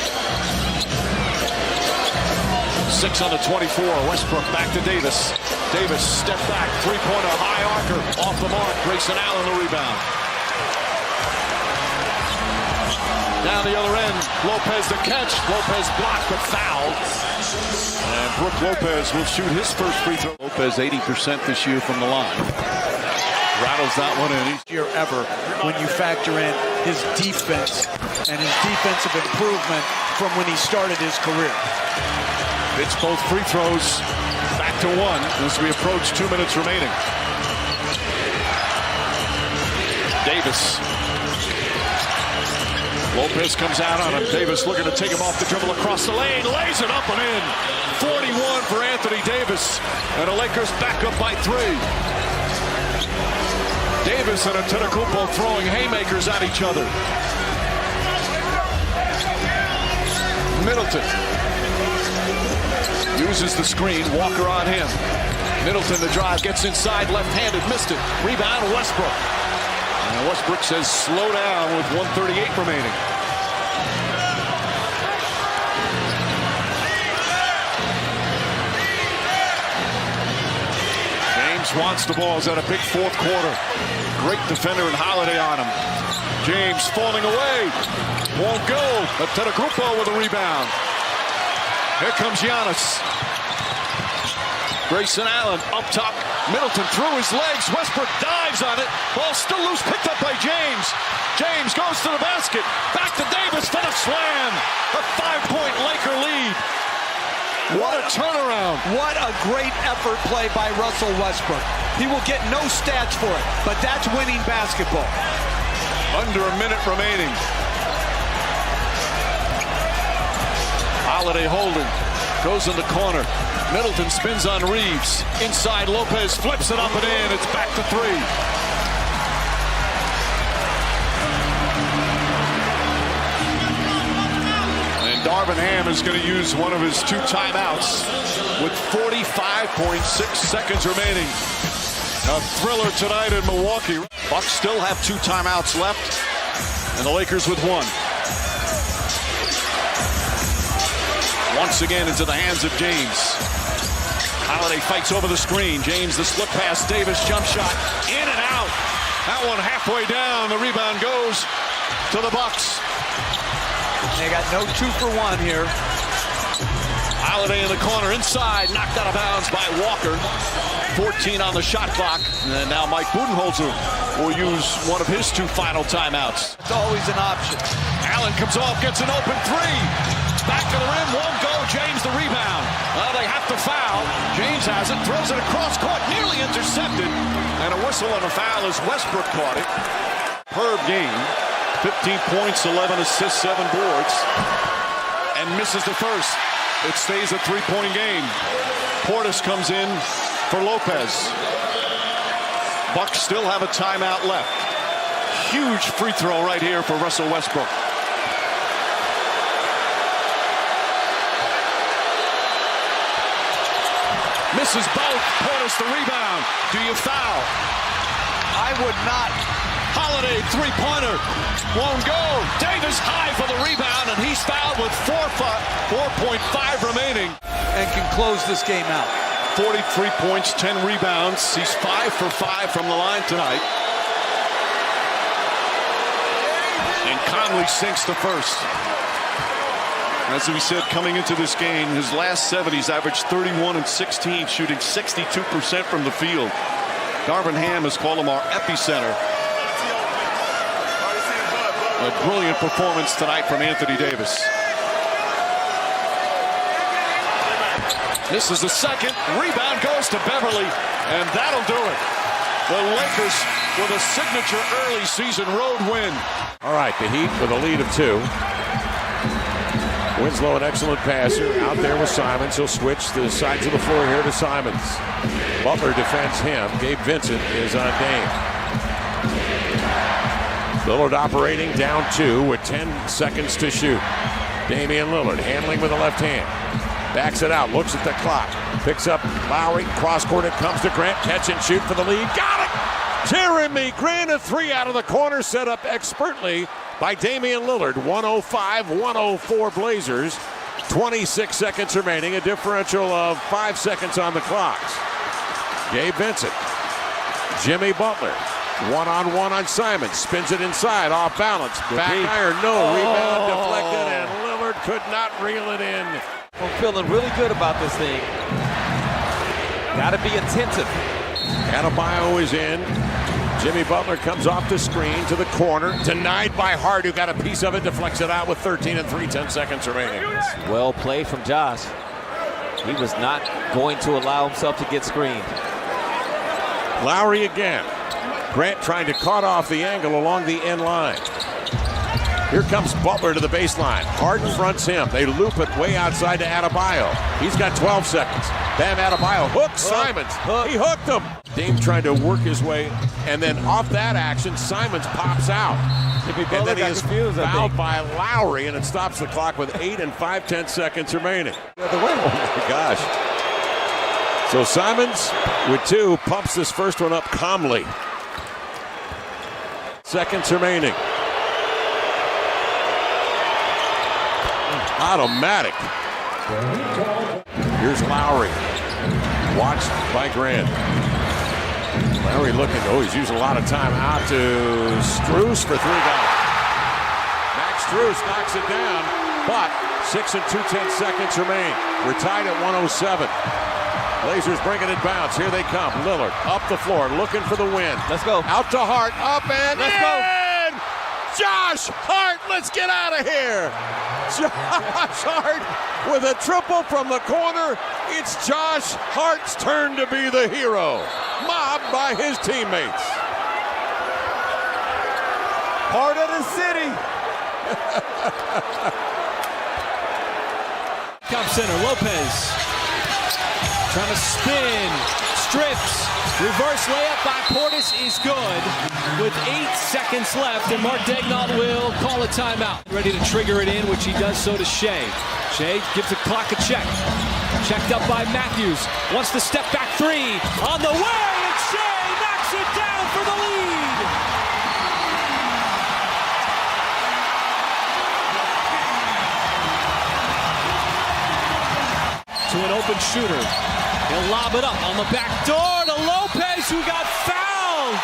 L: 6 on the 24. Westbrook back to Davis. Davis step back. 3-pointer. High archer. Off the mark. Grayson Allen the rebound. Down the other end, Lopez the catch. Lopez blocked but fouled. And Brook Lopez will shoot his first free throw. Lopez 80% this year from the line. Rattles that one in.
K: Each year ever when you factor in his defense and his defensive improvement from when he started his career.
L: It's both free throws. Back to 1 as we approach 2 minutes remaining. Davis. Lopez comes out on him. Davis looking to take him off the dribble across the lane. Lays it up and in. 41 for Anthony Davis. And the Lakers back up by 3. Davis and Antetokounmpo throwing haymakers at each other. Middleton uses the screen. Walker on him. Middleton the drive. Gets inside. Left-handed. Missed it. Rebound Westbrook. And Westbrook says slow down with 1:38 remaining. James wants the ball. He's at a big 4th quarter. Great defender and Holiday on him. James falling away. Won't go. Antetokounmpo with a rebound. Here comes Giannis. Grayson Allen up top. Middleton through his legs. Westbrook dives on it. Ball still loose. Picked up by James. James goes to the basket. Back to Davis for the slam. A 5-point Laker lead. What a turnaround.
K: What a great effort play by Russell Westbrook. He will get no stats for it, but that's winning basketball.
L: Under a minute remaining. Holiday holding. Goes in the corner. Middleton spins on Reeves. Inside, Lopez flips it up and in. It's back to 3. And Darvin Ham is going to use one of his 2 timeouts with 45.6 seconds remaining. A thriller tonight in Milwaukee. Bucks still have 2 timeouts left, and the Lakers with 1. Once again into the hands of James. Holiday fights over the screen. James the slip pass. Davis jump shot. In and out. That one halfway down. The rebound goes
D: to the Bucks.
K: They got no 2 for 1 here.
D: Holiday in the corner, inside, knocked out of bounds by Walker. 14 on the shot clock. And now Mike Budenholzer will use one of his 2 final timeouts.
K: It's always an option.
D: Allen comes off, gets an open 3. Back to the rim, won't go. James the rebound. Well, they have to foul. James has it, throws it across court, nearly intercepted. And a whistle on a foul as Westbrook caught it. Herb game, 15 points, 11 assists, 7 boards. And misses the first. It stays a 3-point game. Portis comes in for Lopez. Bucks still have a timeout left. Huge free throw right here for Russell Westbrook. Misses both. Portis the rebound. Do you foul?
K: I would not.
D: Holiday, 3-pointer. Won't go. Davis high for the rebound, and he's fouled with 4.5 remaining.
K: And can close this game out.
D: 43 points, 10 rebounds. He's 5 for 5 from the line tonight. And Conley sinks the first. As we said, coming into this game, his last 7, he's averaged 31 and 16, shooting 62% from the field. Darvin Ham has called him our epicenter. A brilliant performance tonight from Anthony Davis. This is the second. Rebound goes to Beverly, and that'll do it. The Lakers with a signature early season road win.
A: All right, the Heat with a lead of 2. Winslow, an excellent passer, out there with Simons. He'll switch the sides of the floor here to Simons. Butler defends him. Gabe Vincent is on Dame. Lillard operating down 2 with 10 seconds to shoot. Damian Lillard handling with the left hand. Backs it out, looks at the clock. Picks up Lowry, cross-court, it comes to Grant. Catch and shoot for the lead. Got it! Jeremy Grant, a 3 out of the corner, set up expertly by Damian Lillard. 105-104 Blazers. 26 seconds remaining, a differential of 5 seconds on the clocks. Gabe Vincent. Jimmy Butler. One-on-one on Simon. Spins it inside, off balance. Back iron, no. Rebound deflected, and Lillard could not reel it in.
B: I'm feeling really good about this thing. Got to be attentive.
A: Adebayo is in. Jimmy Butler comes off the screen to the corner. Denied by Hart, who got a piece of it, deflects it out with 13 and 10 seconds remaining.
B: Well played from Josh. He was not going to allow himself to get screened.
A: Lowry again. Grant trying to cut off the angle along the end line. Here comes Butler to the baseline. Hart fronts him. They loop it way outside to Adebayo. He's got 12 seconds. Bam Adebayo hooks Simons. He hooked him. Dame trying to work his way, and then off that action, Simons pops out. And then he is fouled by Lowry, and it stops the clock with 8 and 5/10 seconds remaining. Oh my gosh. So Simons with 2 pumps this first one up calmly. Seconds remaining. Automatic. Here's Lowry. Watched by Grant. Lowry looking, he's using a lot of time out to Strus for 3 down. Max Strus knocks it down, but 6 and 2/10 seconds remain. We're tied at 107. Blazers bringing it bounce. Here they come. Lillard up the floor, looking for the win.
B: Let's go.
A: Out to Hart, up and
B: let's
A: in!
B: Go.
A: Josh Hart, let's get out of here. Josh Hart with a triple from the corner. It's Josh Hart's turn to be the hero. Mobbed by his teammates.
B: Heart of the city.
O: Top center, Lopez. Trying to spin, strips, reverse layup by Portis is good with 8 seconds left, and Mark Daigneault will call a timeout. Ready to trigger it in, which he does so to Shea. Shea gives the clock a check. Checked up by Matthews. Wants the step back 3 on the way, and Shea knocks it down for the lead. To an open shooter. He'll lob it up on the back door to Lopez, who got fouled.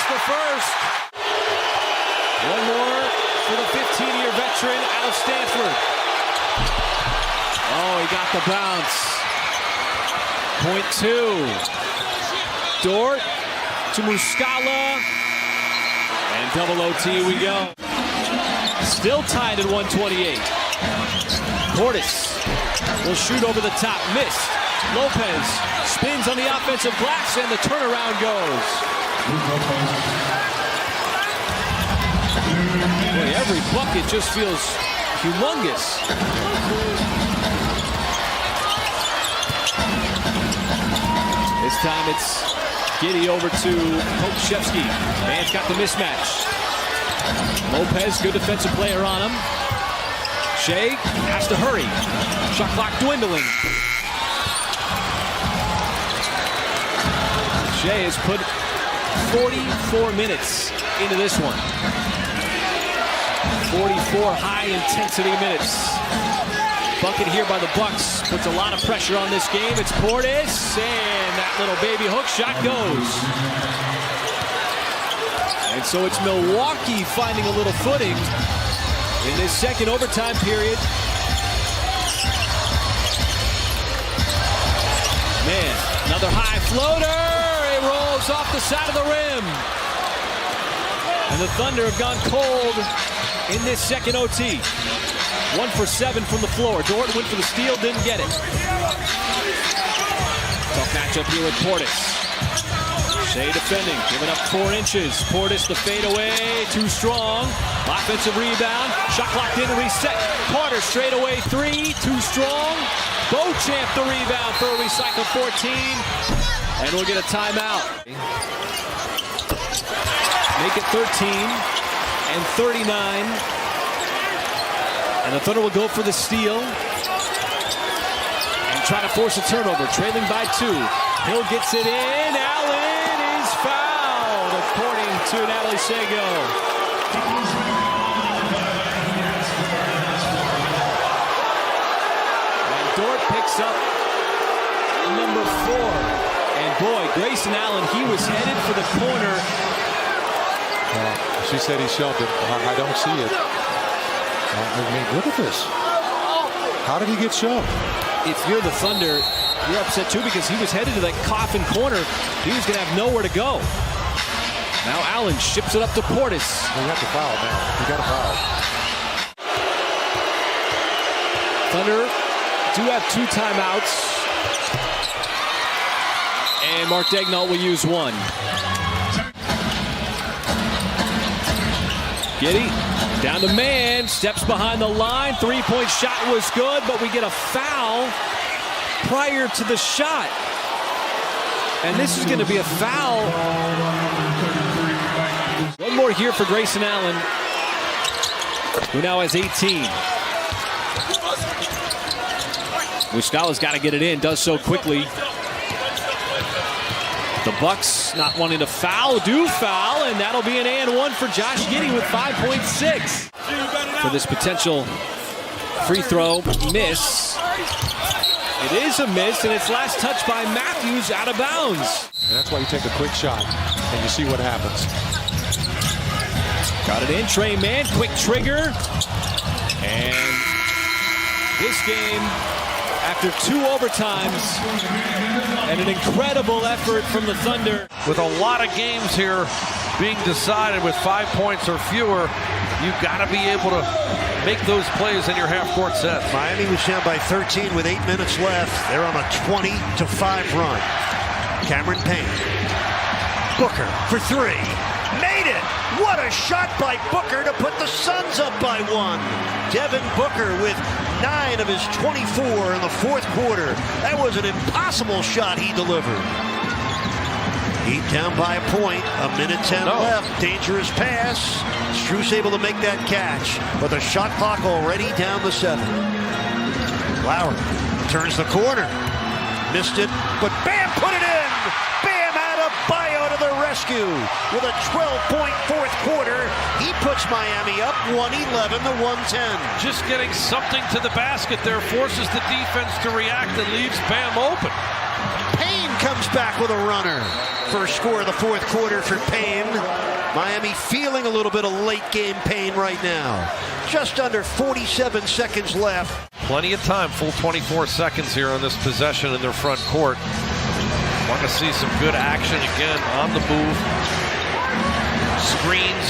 O: That's the first. One more for the 15-year veteran out of Stanford. Oh, he got the bounce. Point two. Dort to Muscala. And double OT we go. Still tied at 128. Portis will shoot over the top. Missed. Lopez spins on the offensive glass, and the turnaround goes. Boy, every bucket just feels humongous. This time it's Giddey over to Kopchevsky. Man's got the mismatch. Lopez, good defensive player on him. Shea has to hurry. Shot clock dwindling. Shea has put 44 minutes into this one. 44 high-intensity minutes. Bucket here by the Bucks puts a lot of pressure on this game. It's Portis, and that little baby hook shot goes. And so it's Milwaukee finding a little footing in this second overtime period. Man, another high floater. It rolls off the side of the rim. And the Thunder have gone cold in this second OT. 1 for 7 from the floor. Dort went for the steal, didn't get it. Tough matchup here with Portis. Shea defending, giving up 4 inches. Portis the fadeaway, too strong. Offensive rebound, shot clock didn't reset. Carter straight away 3, too strong. Beauchamp the rebound for a recycled 14. And we'll get a timeout. Make it 13 and 39. And the Thunder will go for the steal and try to force a turnover, trailing by 2. Hill gets it in. Allen is fouled, according to Natalie Sago. And Dort picks up number 4. And boy, Grayson Allen, he was headed for the corner.
L: She said he shoved it. I don't see it. I mean, look at this. How did he get shoved?
O: If you're the Thunder, you're upset too because he was headed to that coffin corner. He was going to have nowhere to go. Now Allen ships it up to Portis.
L: He got the foul now. He got a foul.
O: Thunder do have 2 timeouts. And Mark Daignault will use 1. Giddey down to man, steps behind the line. 3-point shot was good, but we get a foul prior to the shot. And this is going to be a foul. One more here for Grayson Allen, who now has 18. Muscala's got to get it in, does so quickly. The Bucks not wanting to foul, do foul, and that'll be an and 1 for Josh Giddey with 5.6. For this potential free throw miss. It is a miss, and it's last touched by Matthews out of bounds.
L: And that's why you take a quick shot, and you see what happens.
O: Got it in, Trey Mann, quick trigger. And this game, after 2 overtimes and an incredible effort from the Thunder.
N: With a lot of games here being decided with 5 points or fewer, you've got to be able to make those plays in your half-court sets.
E: Miami was down by 13 with 8 minutes left. They're on a 20-5 run. Cameron Payne. Booker for 3. Made it! What a shot by Booker to put the Suns up by 1. Devin Booker with 9 of his 24 in the 4th quarter. That was an impossible shot he delivered. Heat down by a point, 1:10 left. Dangerous pass. Strus able to make that catch, but the shot clock already down to 7. Lowry turns the corner. Missed it, but Bam put it in! Bam Adebayo to the rescue with a 12-point 4th quarter. He puts Miami up 111 to 110.
N: Just getting something to the basket there forces the defense to react and leaves Bam open.
E: Payne comes comes back with a runner. First score of the fourth quarter for Payne. Miami feeling a little bit of late game pain right now. Just under 47 seconds left.
N: Plenty of time, full 24 seconds here on this possession in their front court. Want to see some good action again on the move. Screens,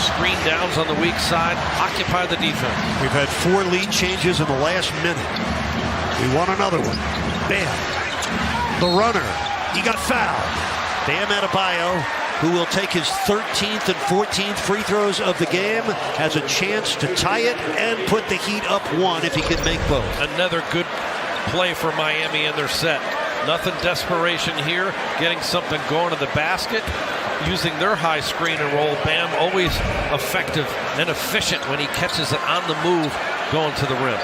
N: screen downs on the weak side, occupy the defense.
E: We've had 4 lead changes in the last minute. We want another one. Bam. The runner. He got fouled. Bam Adebayo, who will take his 13th and 14th free throws of the game, has a chance to tie it and put the Heat up 1 if he can make both.
N: Another good play for Miami in their set. Nothing desperation here, getting something going to the basket, using their high screen and roll. Bam, always effective and efficient when he catches it on the move going to the rim.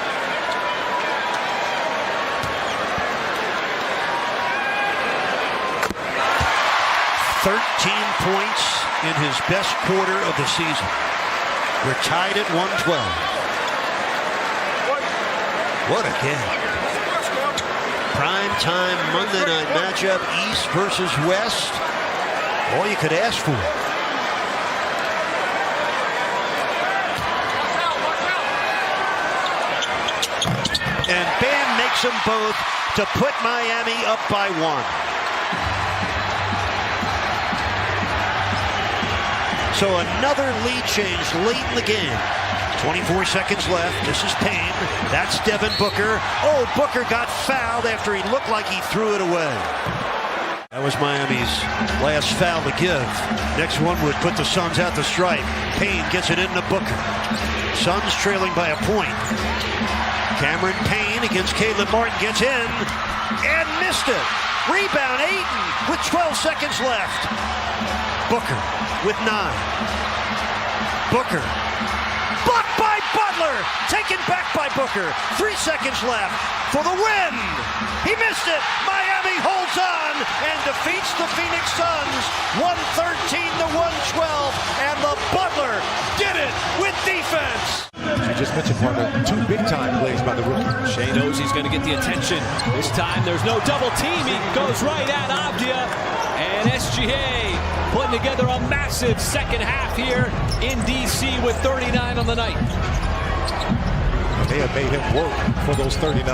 E: Points in his best quarter of the season. We're tied at 112. What a game. Prime time Monday night matchup, East versus West. All you could ask for. And Bam makes them both to put Miami up by 1. So another lead change late in the game. 24 seconds left. This is Payne. That's Devin Booker. Oh, Booker got fouled after he looked like he threw it away. That was Miami's last foul to give. Next one would put the Suns at the stripe. Payne gets it into Booker. Suns trailing by a point. Cameron Payne against Caleb Martin gets in and missed it. Rebound Ayton with 12 seconds left. Booker with 9. Booker. Blocked by Butler. Taken back by Booker. 3 seconds left for the win. He missed it. Miami holds on and defeats the Phoenix Suns 113 to 112. And the Butler did it with defense.
L: You just mentioned one of the 2 big-time plays by the rookie.
O: Shea knows he's going to get the attention. This time there's no double team. He goes right at Avdia. And SGA putting together a massive second half here in D.C. with 39 on the night.
L: They have made him work for those 39.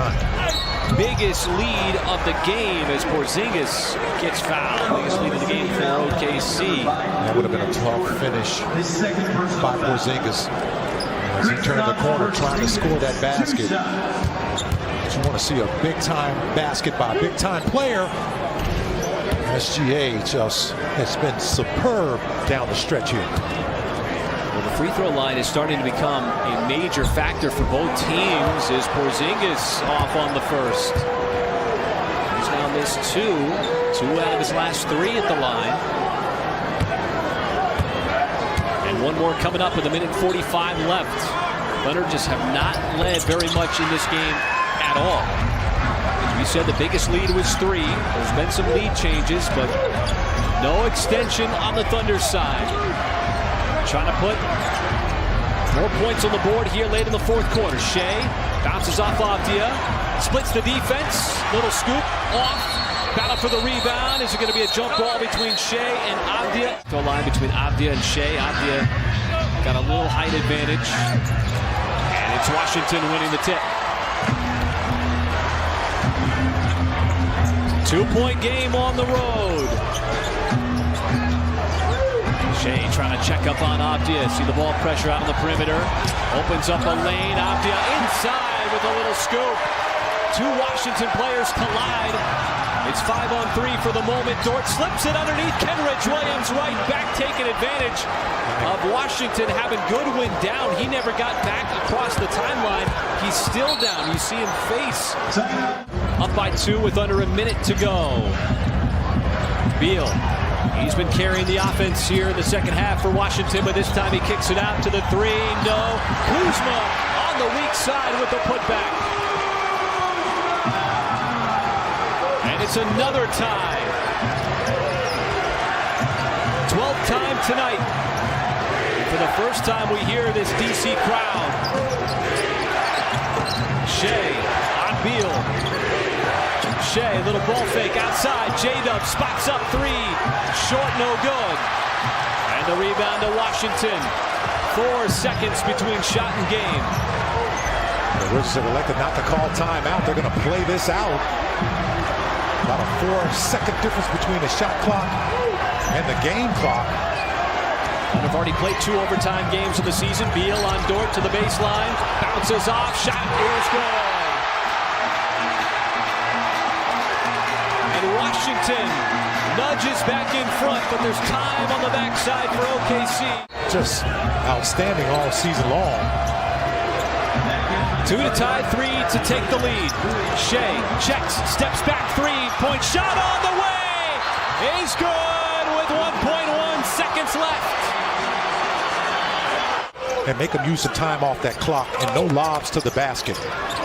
O: Biggest lead of the game as Porzingis gets fouled. Biggest lead of the game for OKC.
L: That would have been a tough finish by Porzingis as he turned the corner trying to score that basket. But you want to see a big-time basket by a big-time player. SGA just has been superb down the stretch here.
O: Well, the free throw line is starting to become a major factor for both teams as Porzingis off on the first. He's now missed 2 out of his last 3 at the line. And one more coming up with 1:45 left. Thunder just have not led very much in this game at all. We said the biggest lead was 3. There's been some lead changes, but no extension on the Thunder side. Trying to put more points on the board here late in the fourth quarter. Shea bounces off Avdia, splits the defense, little scoop off, battle for the rebound. Is it going to be a jump ball between Shea and Avdia? The line between Avdia and Shea. Avdia got a little height advantage, and it's Washington winning the tip. 2-point game on the road. Shea trying to check up on Avdia. See the ball pressure out on the perimeter. Opens up a lane. Avdia inside with a little scoop. 2 Washington players collide. It's 5-on-3 for the moment. Dort slips it underneath. Kenrich Williams right back taking advantage of Washington having Goodwin down. He never got back across the timeline. He's still down. You see him face. Up by 2 with under a minute to go. Beal. He's been carrying the offense here in the second half for Washington, but this time he kicks it out to the 3. No. Kuzma on the weak side with the putback. And it's another tie. 12th time tonight. And for the first time we hear this DC crowd. Shea on Beal. Shea, little ball fake outside. J-Dub spots up three. Short, no good. And the rebound to Washington. 4 seconds between shot and game.
L: The Wizards have elected not to call timeout. They're going to play this out. About a 4-second difference between the shot clock and the game clock.
O: And have already played 2 overtime games of the season. Beal on Dort to the baseline. Bounces off. Shot is good. And Washington nudges back in front, but there's time on the backside for OKC.
L: Just outstanding all season long.
O: 2 to tie, 3 to take the lead. Shea checks, steps back, 3-point shot on the way. Is good with 1.1 seconds left.
L: And make them use some time off that clock and no lobs to the basket.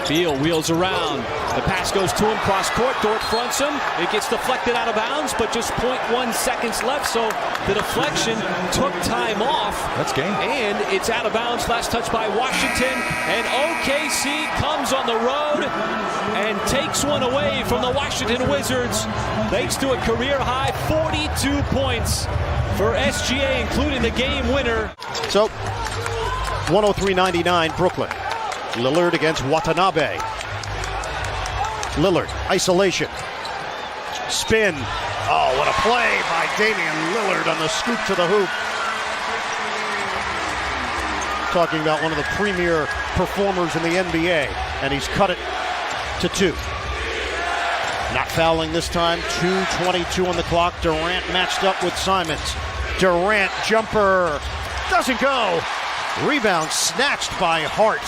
O: Beal wheels around. The pass goes to him cross court. Dort fronts him. It gets deflected out of bounds, but just 0.1 seconds left. So the deflection took time off.
L: That's game.
O: And it's out of bounds. Last touch by Washington. And OKC comes on the road and takes one away from the Washington Wizards. Thanks to a career high 42 points for SGA, including the game winner.
E: So 103-99 Brooklyn. Lillard against Watanabe. Lillard, isolation. Spin. Oh, what a play by Damian Lillard on the scoop to the hoop. Talking about one of the premier performers in the NBA, and he's cut it to 2. Not fouling this time, 2:22 on the clock. Durant matched up with Simons. Durant jumper doesn't go. Rebound snatched by Hart.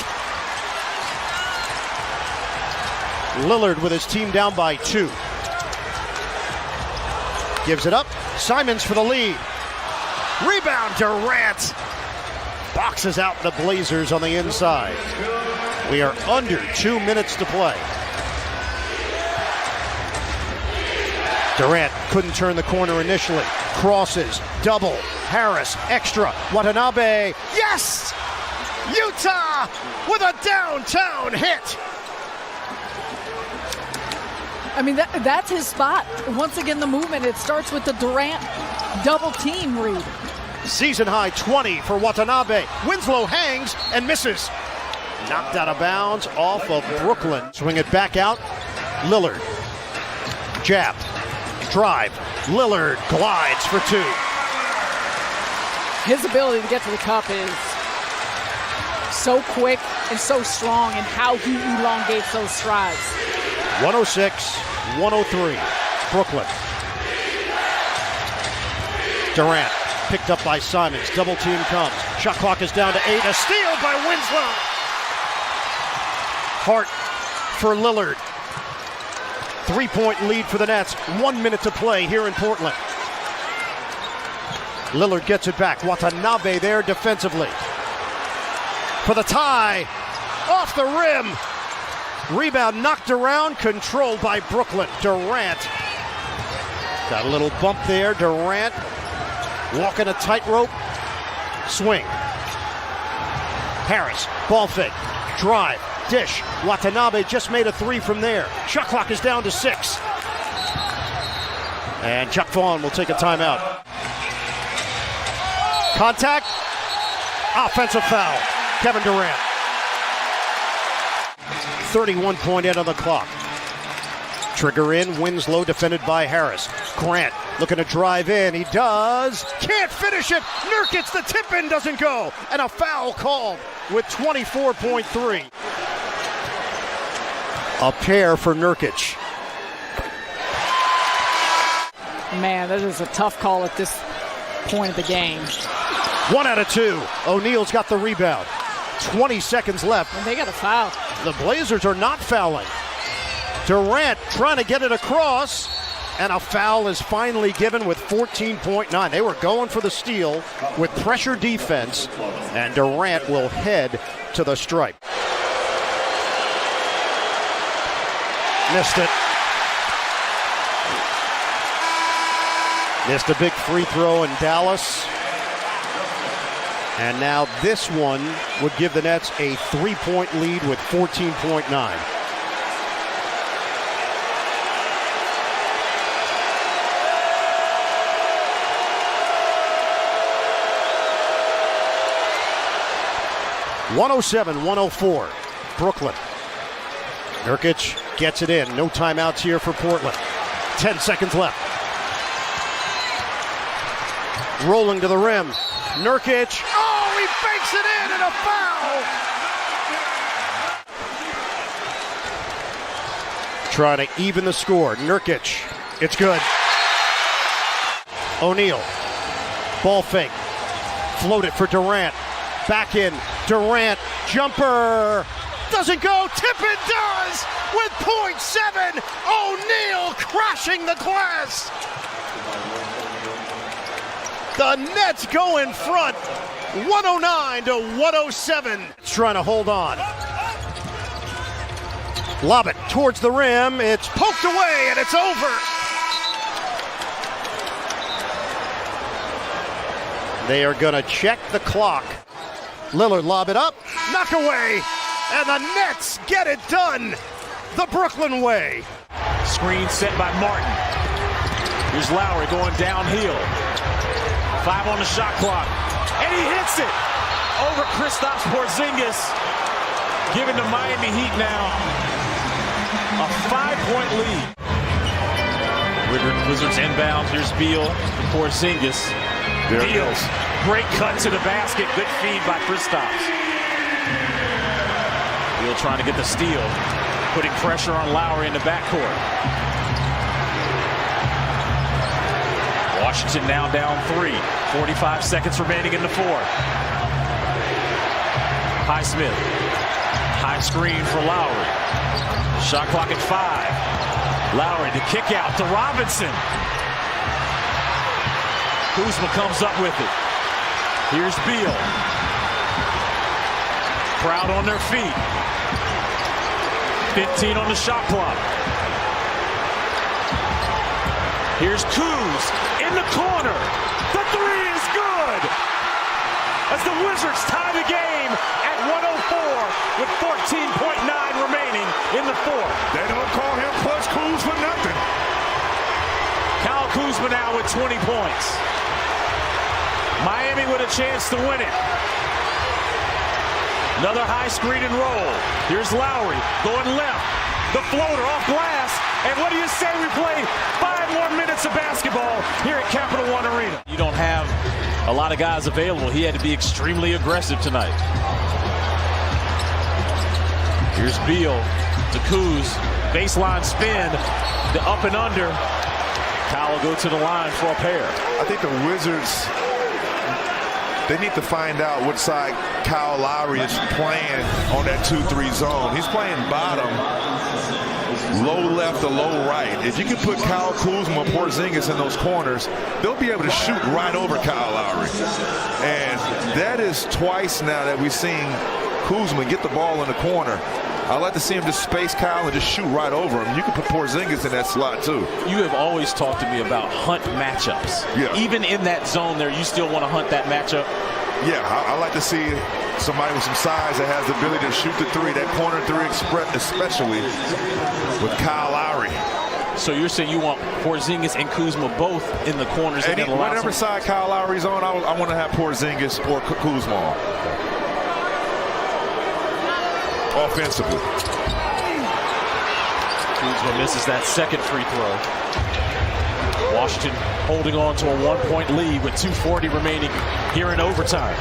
E: Lillard with his team down by 2. Gives it up. Simons for the lead. Rebound Durant. Boxes out the Blazers on the inside. We are under 2 minutes to play. Durant couldn't turn the corner initially. Crosses, double, Harris, extra, Watanabe. Yes! Utah with a downtown hit.
F: I mean, that's his spot. Once again, the movement, it starts with the Durant double team read.
E: Season high 20 for Watanabe. Winslow hangs and misses. Knocked out of bounds off of Brooklyn. Swing it back out. Lillard. Jab. Drive. Lillard glides for 2.
F: His ability to get to the cup is so quick and so strong, and how he elongates those strides.
E: 106-103. Brooklyn. Durant picked up by Simons. Double team comes. Shot clock is down to 8. A steal by Winslow. Hart for Lillard. 3-point lead for the Nets. 1 minute to play here in Portland. Lillard gets it back. Watanabe there defensively. For the tie. Off the rim. Rebound knocked around. Controlled by Brooklyn. Durant. Got a little bump there. Durant walking a tightrope. Swing. Harris. Ball fake. Drive. Dish. Watanabe just made a 3 from there. Shot clock is down to 6. And Chuck Vaughn will take a timeout. Contact. Offensive foul. Kevin Durant. 31-point end on the clock. Trigger in. Winslow defended by Harris. Grant looking to drive in. He does. Can't finish it. Nurkic, the tip in doesn't go. And a foul called with 24.3. A pair for Nurkic.
F: Man, that is a tough call at this point of the game.
E: 1 out of 2. O'Neal's got the rebound. 20 seconds left.
F: And they got a foul.
E: The Blazers are not fouling. Durant trying to get it across, and a foul is finally given with 14.9. They were going for the steal with pressure defense, and Durant will head to the stripe. Missed it. Missed a big free throw in Dallas. And now this one would give the Nets a 3-point lead with 14.9. 107-104. Brooklyn. Nurkic gets it in. No timeouts here for Portland. 10 seconds left. Rolling to the rim. Nurkic. Oh, he fakes it in and a foul! Trying to even the score. Nurkic. It's good. O'Neal. Ball fake. Float it for Durant. Back in. Durant. Jumper. Doesn't go. Tippett does with .7. O'Neal crashing the glass. The Nets go in front. 109-107. Trying to hold on. Lob it towards the rim. It's poked away and it's over. They are going to check the clock. Lillard lob it up. Knock away. And the Nets get it done the Brooklyn way.
D: Screen set by Martin. Here's Lowry going downhill. 5 on the shot clock. And he hits it over Kristaps Porzingis. Giving the Miami Heat now a 5-point lead. Wizards inbound. Here's Beal. Porzingis. Beals. Great cut to the basket. Good feed by Kristaps. Beal trying to get the steal. Putting pressure on Lowry in the backcourt. Washington now down 3. 45 seconds remaining in the fourth. Highsmith. High screen for Lowry. Shot clock at 5. Lowry to kick out to Robinson. Kuzma comes up with it. Here's Beal. Crowd on their feet. 15 on the shot clock. Here's Kuz in the corner. The three is good. As the Wizards tie the game at 104 with 14.9 remaining in the fourth.
M: They don't call him Clutch Kuz for nothing.
D: Kyle Kuzma now with 20 points. Miami with a chance to win it. Another high screen and roll. Here's Lowry going left. The floater off glass. And what do you say we play 5 more minutes of basketball here at Capital One Arena? You don't have a lot of guys available. He had to be extremely aggressive tonight. Here's Beal to Kuz. Baseline spin. The up and under. Kyle will go to the line for a pair.
M: I think the Wizards, they need to find out what side Kyle Lowry is playing on that 2-3 zone. He's playing bottom, low left or low right. If you can put Kyle Kuzma and Porzingis in those corners, they'll be able to shoot right over Kyle Lowry. And that is twice now that we've seen Kuzma get the ball in the corner. I'd like to see him just space Kyle and just shoot right over him. You can put Porzingis in that slot too.
D: You have always talked to me about hunt matchups.
M: Yeah.
D: Even in that zone there, you still want to hunt that matchup?
M: Yeah, I like to see somebody with some size that has the ability to shoot the three, that corner three especially with Kyle Lowry.
D: So you're saying you want Porzingis and Kuzma both in the corners?
M: And whatever side Kyle Lowry's on, I want to have Porzingis or Kuzma on. Offensively.
D: Kuzma misses that second free throw. Washington holding on to a 1-point lead with 2:40 remaining here in overtime.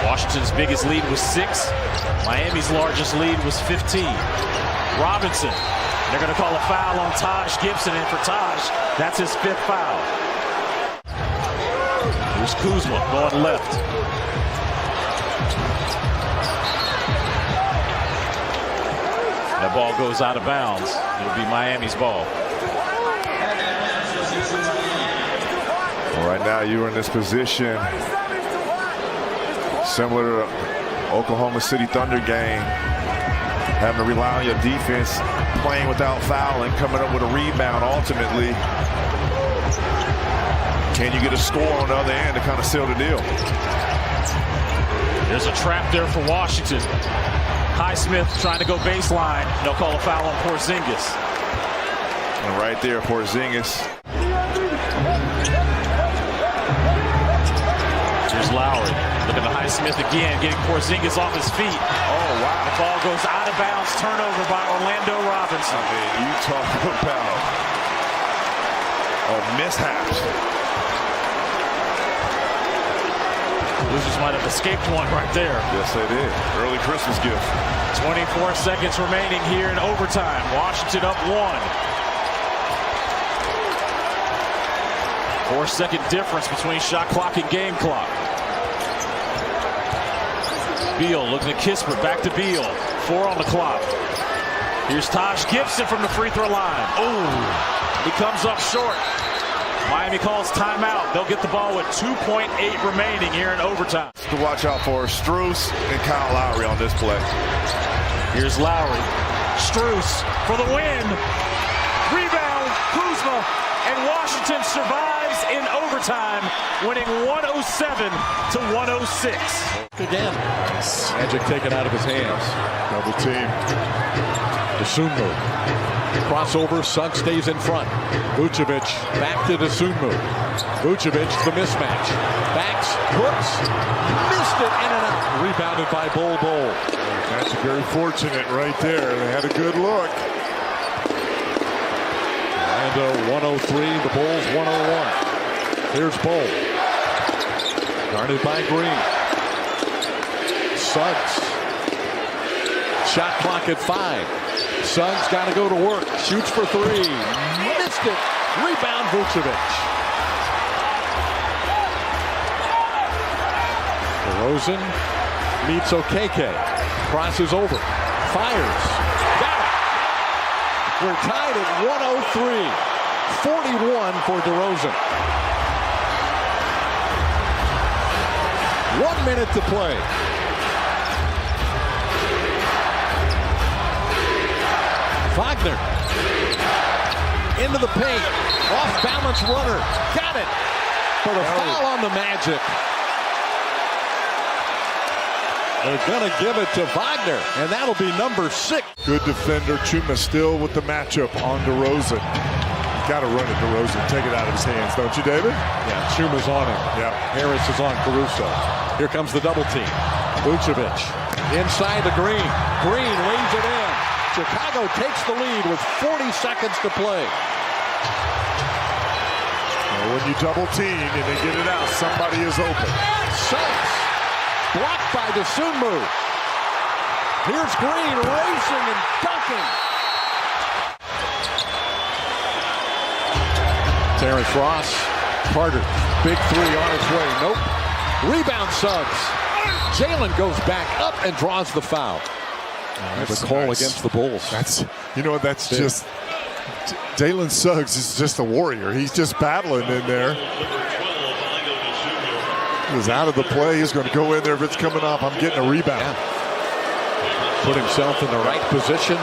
D: Washington's biggest lead was 6. Miami's largest lead was 15. Robinson. They're going to call a foul on Taj Gibson, and for Taj, that's his 5th foul. Here's Kuzma going left. That ball goes out of bounds. It'll be Miami's ball.
M: Well, right now you're in this position similar to the Oklahoma City Thunder game, having to rely on your defense, playing without fouling, coming up with a rebound ultimately. Can you get a score on the other end to kind of seal the deal?
D: There's a trap there for Washington. Highsmith trying to go baseline. They'll call a foul on Porzingis.
M: And right there, Porzingis.
D: Lowry looking to Highsmith again, getting Porzingis off his feet. Oh, wow. The ball goes out of bounds. Turnover by Orlando Robinson.
M: I mean, you talk about mishaps.
D: Losers might have escaped one right there.
M: Yes, they did. Early Christmas gift.
D: 24 seconds remaining here in overtime. Washington up 1. 4-second difference between shot clock and game clock. Beal looking at Kispert, back to Beal. 4 on the clock. Here's Taj Gibson from the free throw line. Oh, he comes up short. Miami calls timeout. They'll get the ball with 2.8 remaining here in overtime.
M: To watch out for Strus and Kyle Lowry on this play.
D: Here's Lowry. Strus for the win. Rebound, Kuzma, and Washington survives in overtime, winning 107-106.
L: Again. Magic taken out of his hands. Double team. Dosunmu. Crossover, Suggs stays in front. Vucevic back to Dosunmu. Vucevic, the mismatch. Backs, hooks, missed it, in and out. Rebounded by Bol.
M: That's very fortunate right there. They had a good look.
L: Orlando 103, the Bulls 101. Here's Bol. Guarded by Green. Suggs. Shot clock at 5. Suggs got to go to work. Shoots for 3. Missed it. Rebound Vucevic. DeRozan meets Okeke. Crosses over. Fires. Got it. We're tied at 103. 41 for DeRozan. 1 minute to play. Wagner into the paint, off balance runner, got it for the foul on the Magic. They're gonna give it to Wagner, and that'll be number 6.
M: Good defender. Chuma still with the matchup on DeRozan. Got to run it, DeRozan. Take it out of his hands, don't you, David?
L: Yeah, Chuma's on him.
M: Yeah.
L: Harris is on Caruso. Here comes the double team. Vucevic inside the Green. Green lays it in. Chicago takes the lead with 40 seconds to play.
M: Well, when you double team and they get it out, somebody is open.
L: Suggs blocked by Dosunmu. Here's Green racing and dunking. Terrence Ross, Carter, big 3 on its way. Nope. Rebound Suggs. Jalen goes back up and draws the foul. The call against the Bulls.
M: That's just Jalen Suggs is just a warrior. He's just battling in there. He was out of the play. He's going to go in there if it's coming up. I'm getting a rebound.
L: Yeah. Put himself in the right position.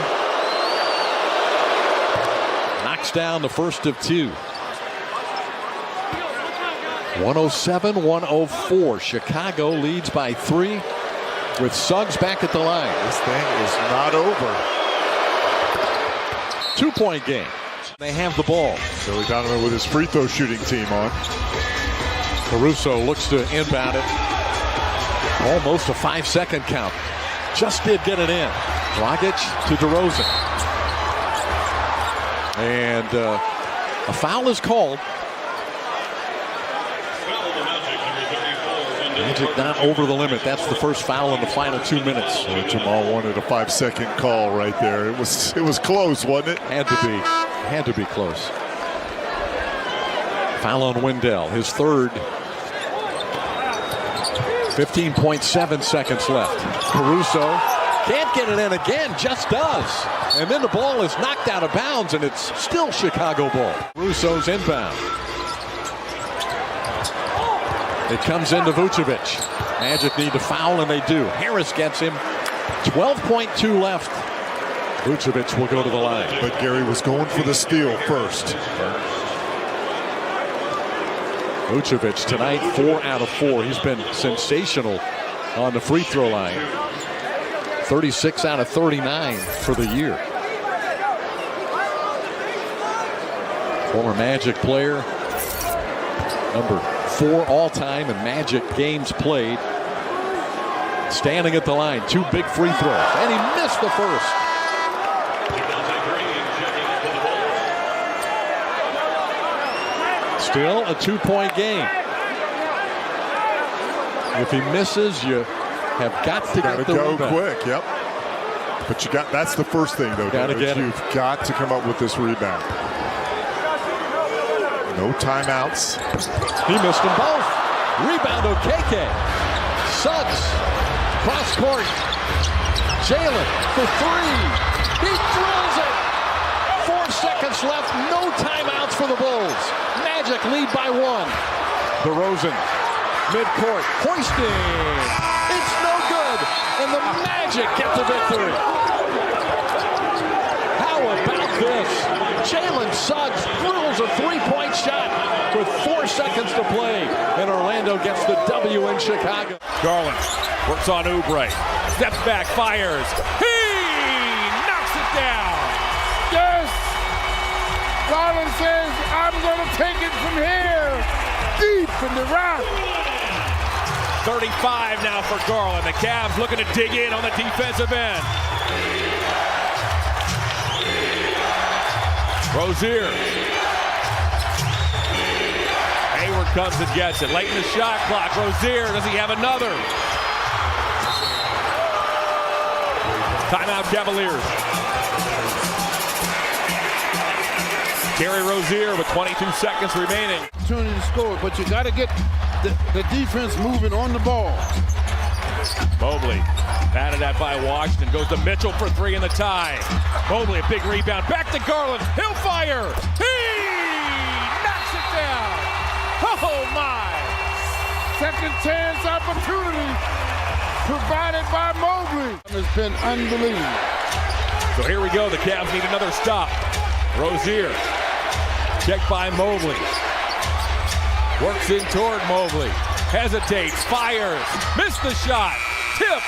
L: Knocks down the first of 2. 107-104. Chicago leads by 3. With Suggs back at the line.
M: This thing is not over.
L: 2-point game. They have the ball.
M: Billy Donovan with his free throw shooting team on.
L: Caruso looks to inbound it. Almost a 5-second count. Just did get it in. Dragic to DeRozan. And a foul is called. Magic not over the limit. That's the first foul in the final 2 minutes.
M: So Jamal wanted a 5-second call right there. It was close, wasn't it?
L: Had to be close. Foul on Wendell, his 3rd. 15.7 seconds left. Caruso can't get it in again, just does. And then the ball is knocked out of bounds, and it's still Chicago ball. Caruso's inbound. It comes into Vucevic. Magic need to foul, and they do. Harris gets him. 12.2 left. Vucevic will go to the line.
M: But Gary was going for the steal first.
L: Vucevic tonight, 4 out of 4. He's been sensational on the free throw line. 36 out of 39 for the year. Former Magic player, number 4 all-time in Magic games played. Standing at the line, 2 big free throws, and he missed the first. Still a 2-point game. If he misses, you have got to get the
U: go
L: rebound.
U: Quick. Yep. But that's the first thing, though. You've got to come up with this rebound. No timeouts.
L: He missed them both. Rebound Okeke. Suggs. Cross court. Jalen for 3. He drills it. 4 seconds left. No timeouts for the Bulls. Magic lead by 1. DeRozan. Midcourt. Hoisting. It's no good. And the Magic get the victory. How about this? Jalen Suggs drills a 3-point shot with 4 seconds to play. And Orlando gets the W in Chicago.
D: Garland works on Oubre. Steps back, fires. He knocks it down.
V: Yes! Garland says, I'm going to take it from here. Deep in the rock.
D: 35 now for Garland. The Cavs looking to dig in on the defensive end. Rozier. Hayward comes and gets it. Late in the shot clock. Rozier, does he have another? Timeout Cavaliers. Terry Rozier with 22 seconds remaining.
V: Opportunity to score, but you got to get the defense moving on the ball.
D: Mobley, batted at by Washington, goes to Mitchell for 3 in the tie. Mobley, a big rebound, back to Garland, he'll fire! He knocks it down! Oh my!
V: Second chance opportunity provided by Mobley. It's been unbelievable.
D: So here we go, the Cavs need another stop. Rozier, checked by Mobley. Works in toward Mobley. Hesitates, fires, missed the shot. Tip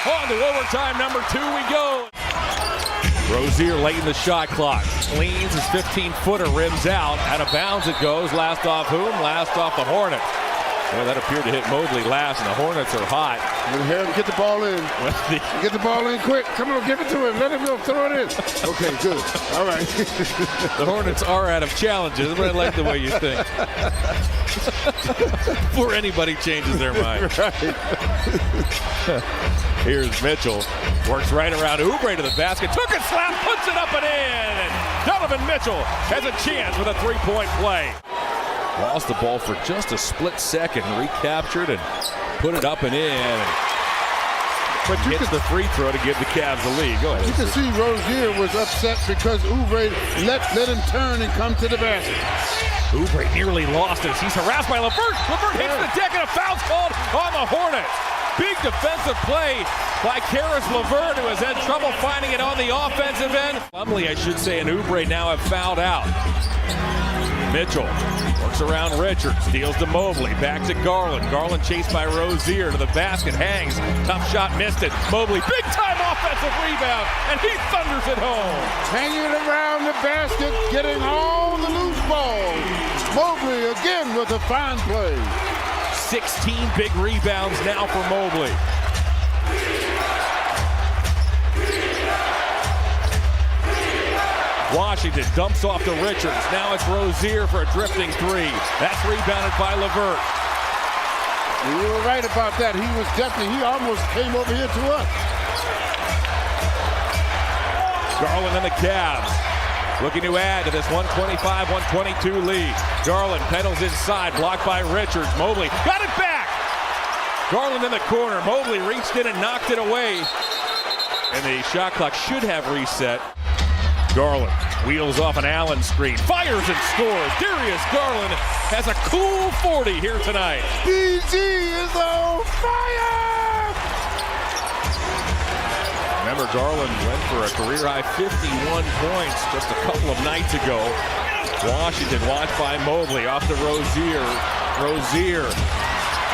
D: on to overtime number 2 we go. Rozier late in the shot clock. Cleans his 15-footer, rims out. Out of bounds it goes. Last off whom? Last off the Hornet. Well, that appeared to hit Mobley last, and the Hornets are hot.
V: Let him get the ball in. Get the ball in quick. Come on, give it to him. Let him go throw it in. Okay, good. All right.
D: The Hornets are out of challenges, but I like the way you think. Before anybody changes their mind.
V: Right.
D: Here's Mitchell. Works right around Oubre to the basket. Took a slap, puts it up and in. And Donovan Mitchell has a chance with a 3-point play. Lost the ball for just a split second. Recaptured and put it up and in. But gets the free throw to give the Cavs the lead. Go ahead.
V: You can see Rozier was upset because Oubre let him turn and come to the basket.
D: Oubre nearly lost it. He's harassed by LeVert. LeVert hits the deck and a foul's called on the Hornets. Big defensive play by Karis LeVert, who has had trouble finding it on the offensive end. Plumlee, I should say, and Oubre now have fouled out. Mitchell works around Richards, steals to Mobley, back to Garland. Garland chased by Rozier to the basket, hangs, tough shot, missed it. Mobley, big time offensive rebound, and he thunders it home.
V: Hanging around the basket, getting all the loose balls. Mobley again with a fine play.
D: 16 big rebounds now for Mobley. Washington dumps off to Richards. Now it's Rozier for a drifting 3. That's rebounded by LeVert.
V: You were right about that. He almost came over here to us.
D: Garland and the Cavs looking to add to this 125-122 lead. Garland pedals inside, blocked by Richards. Mobley got it back. Garland in the corner. Mobley reached in and knocked it away. And the shot clock should have reset. Garland wheels off an Allen screen, fires and scores. Darius Garland has a cool 40 here tonight.
V: DG is on fire!
D: Remember, Garland went for a career-high 51 points just a couple of nights ago. Washington watched by Mobley, off to Rozier. Rozier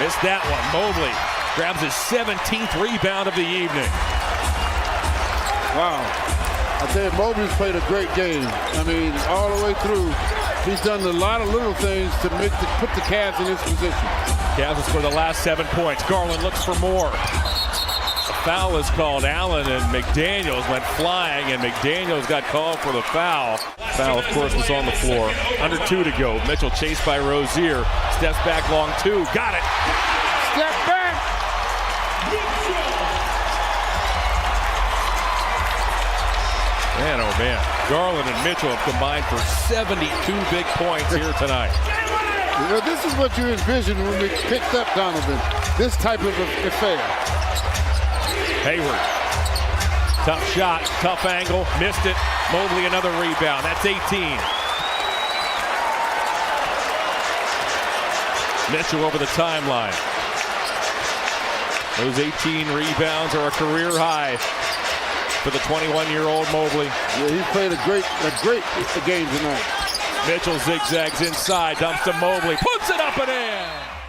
D: missed that one. Mobley grabs his 17th rebound of the evening.
V: Wow. I tell you, Mobley's played a great game. I mean, all the way through. He's done a lot of little things to put the Cavs in this position.
C: Cavs has scored the last 7 points. Garland looks for more. A foul is called. Allen and McDaniels went flying, and McDaniels got called for the foul. Foul, of course, was on the floor. Under 2 to go. Mitchell chased by Rozier. Steps back long 2. Got it.
V: Step back.
C: Man, oh man. Garland and Mitchell have combined for 72 big points here tonight.
V: You know, this is what you envisioned when we picked up Donovan. This type of affair.
C: Hayward. Tough shot, tough angle, missed it. Mobley another rebound. That's 18. Mitchell over the timeline. Those 18 rebounds are a career high for the 21-year-old Mobley.
V: Yeah, he played a great game tonight.
C: Mitchell zigzags inside, dumps to Mobley, puts it up and in.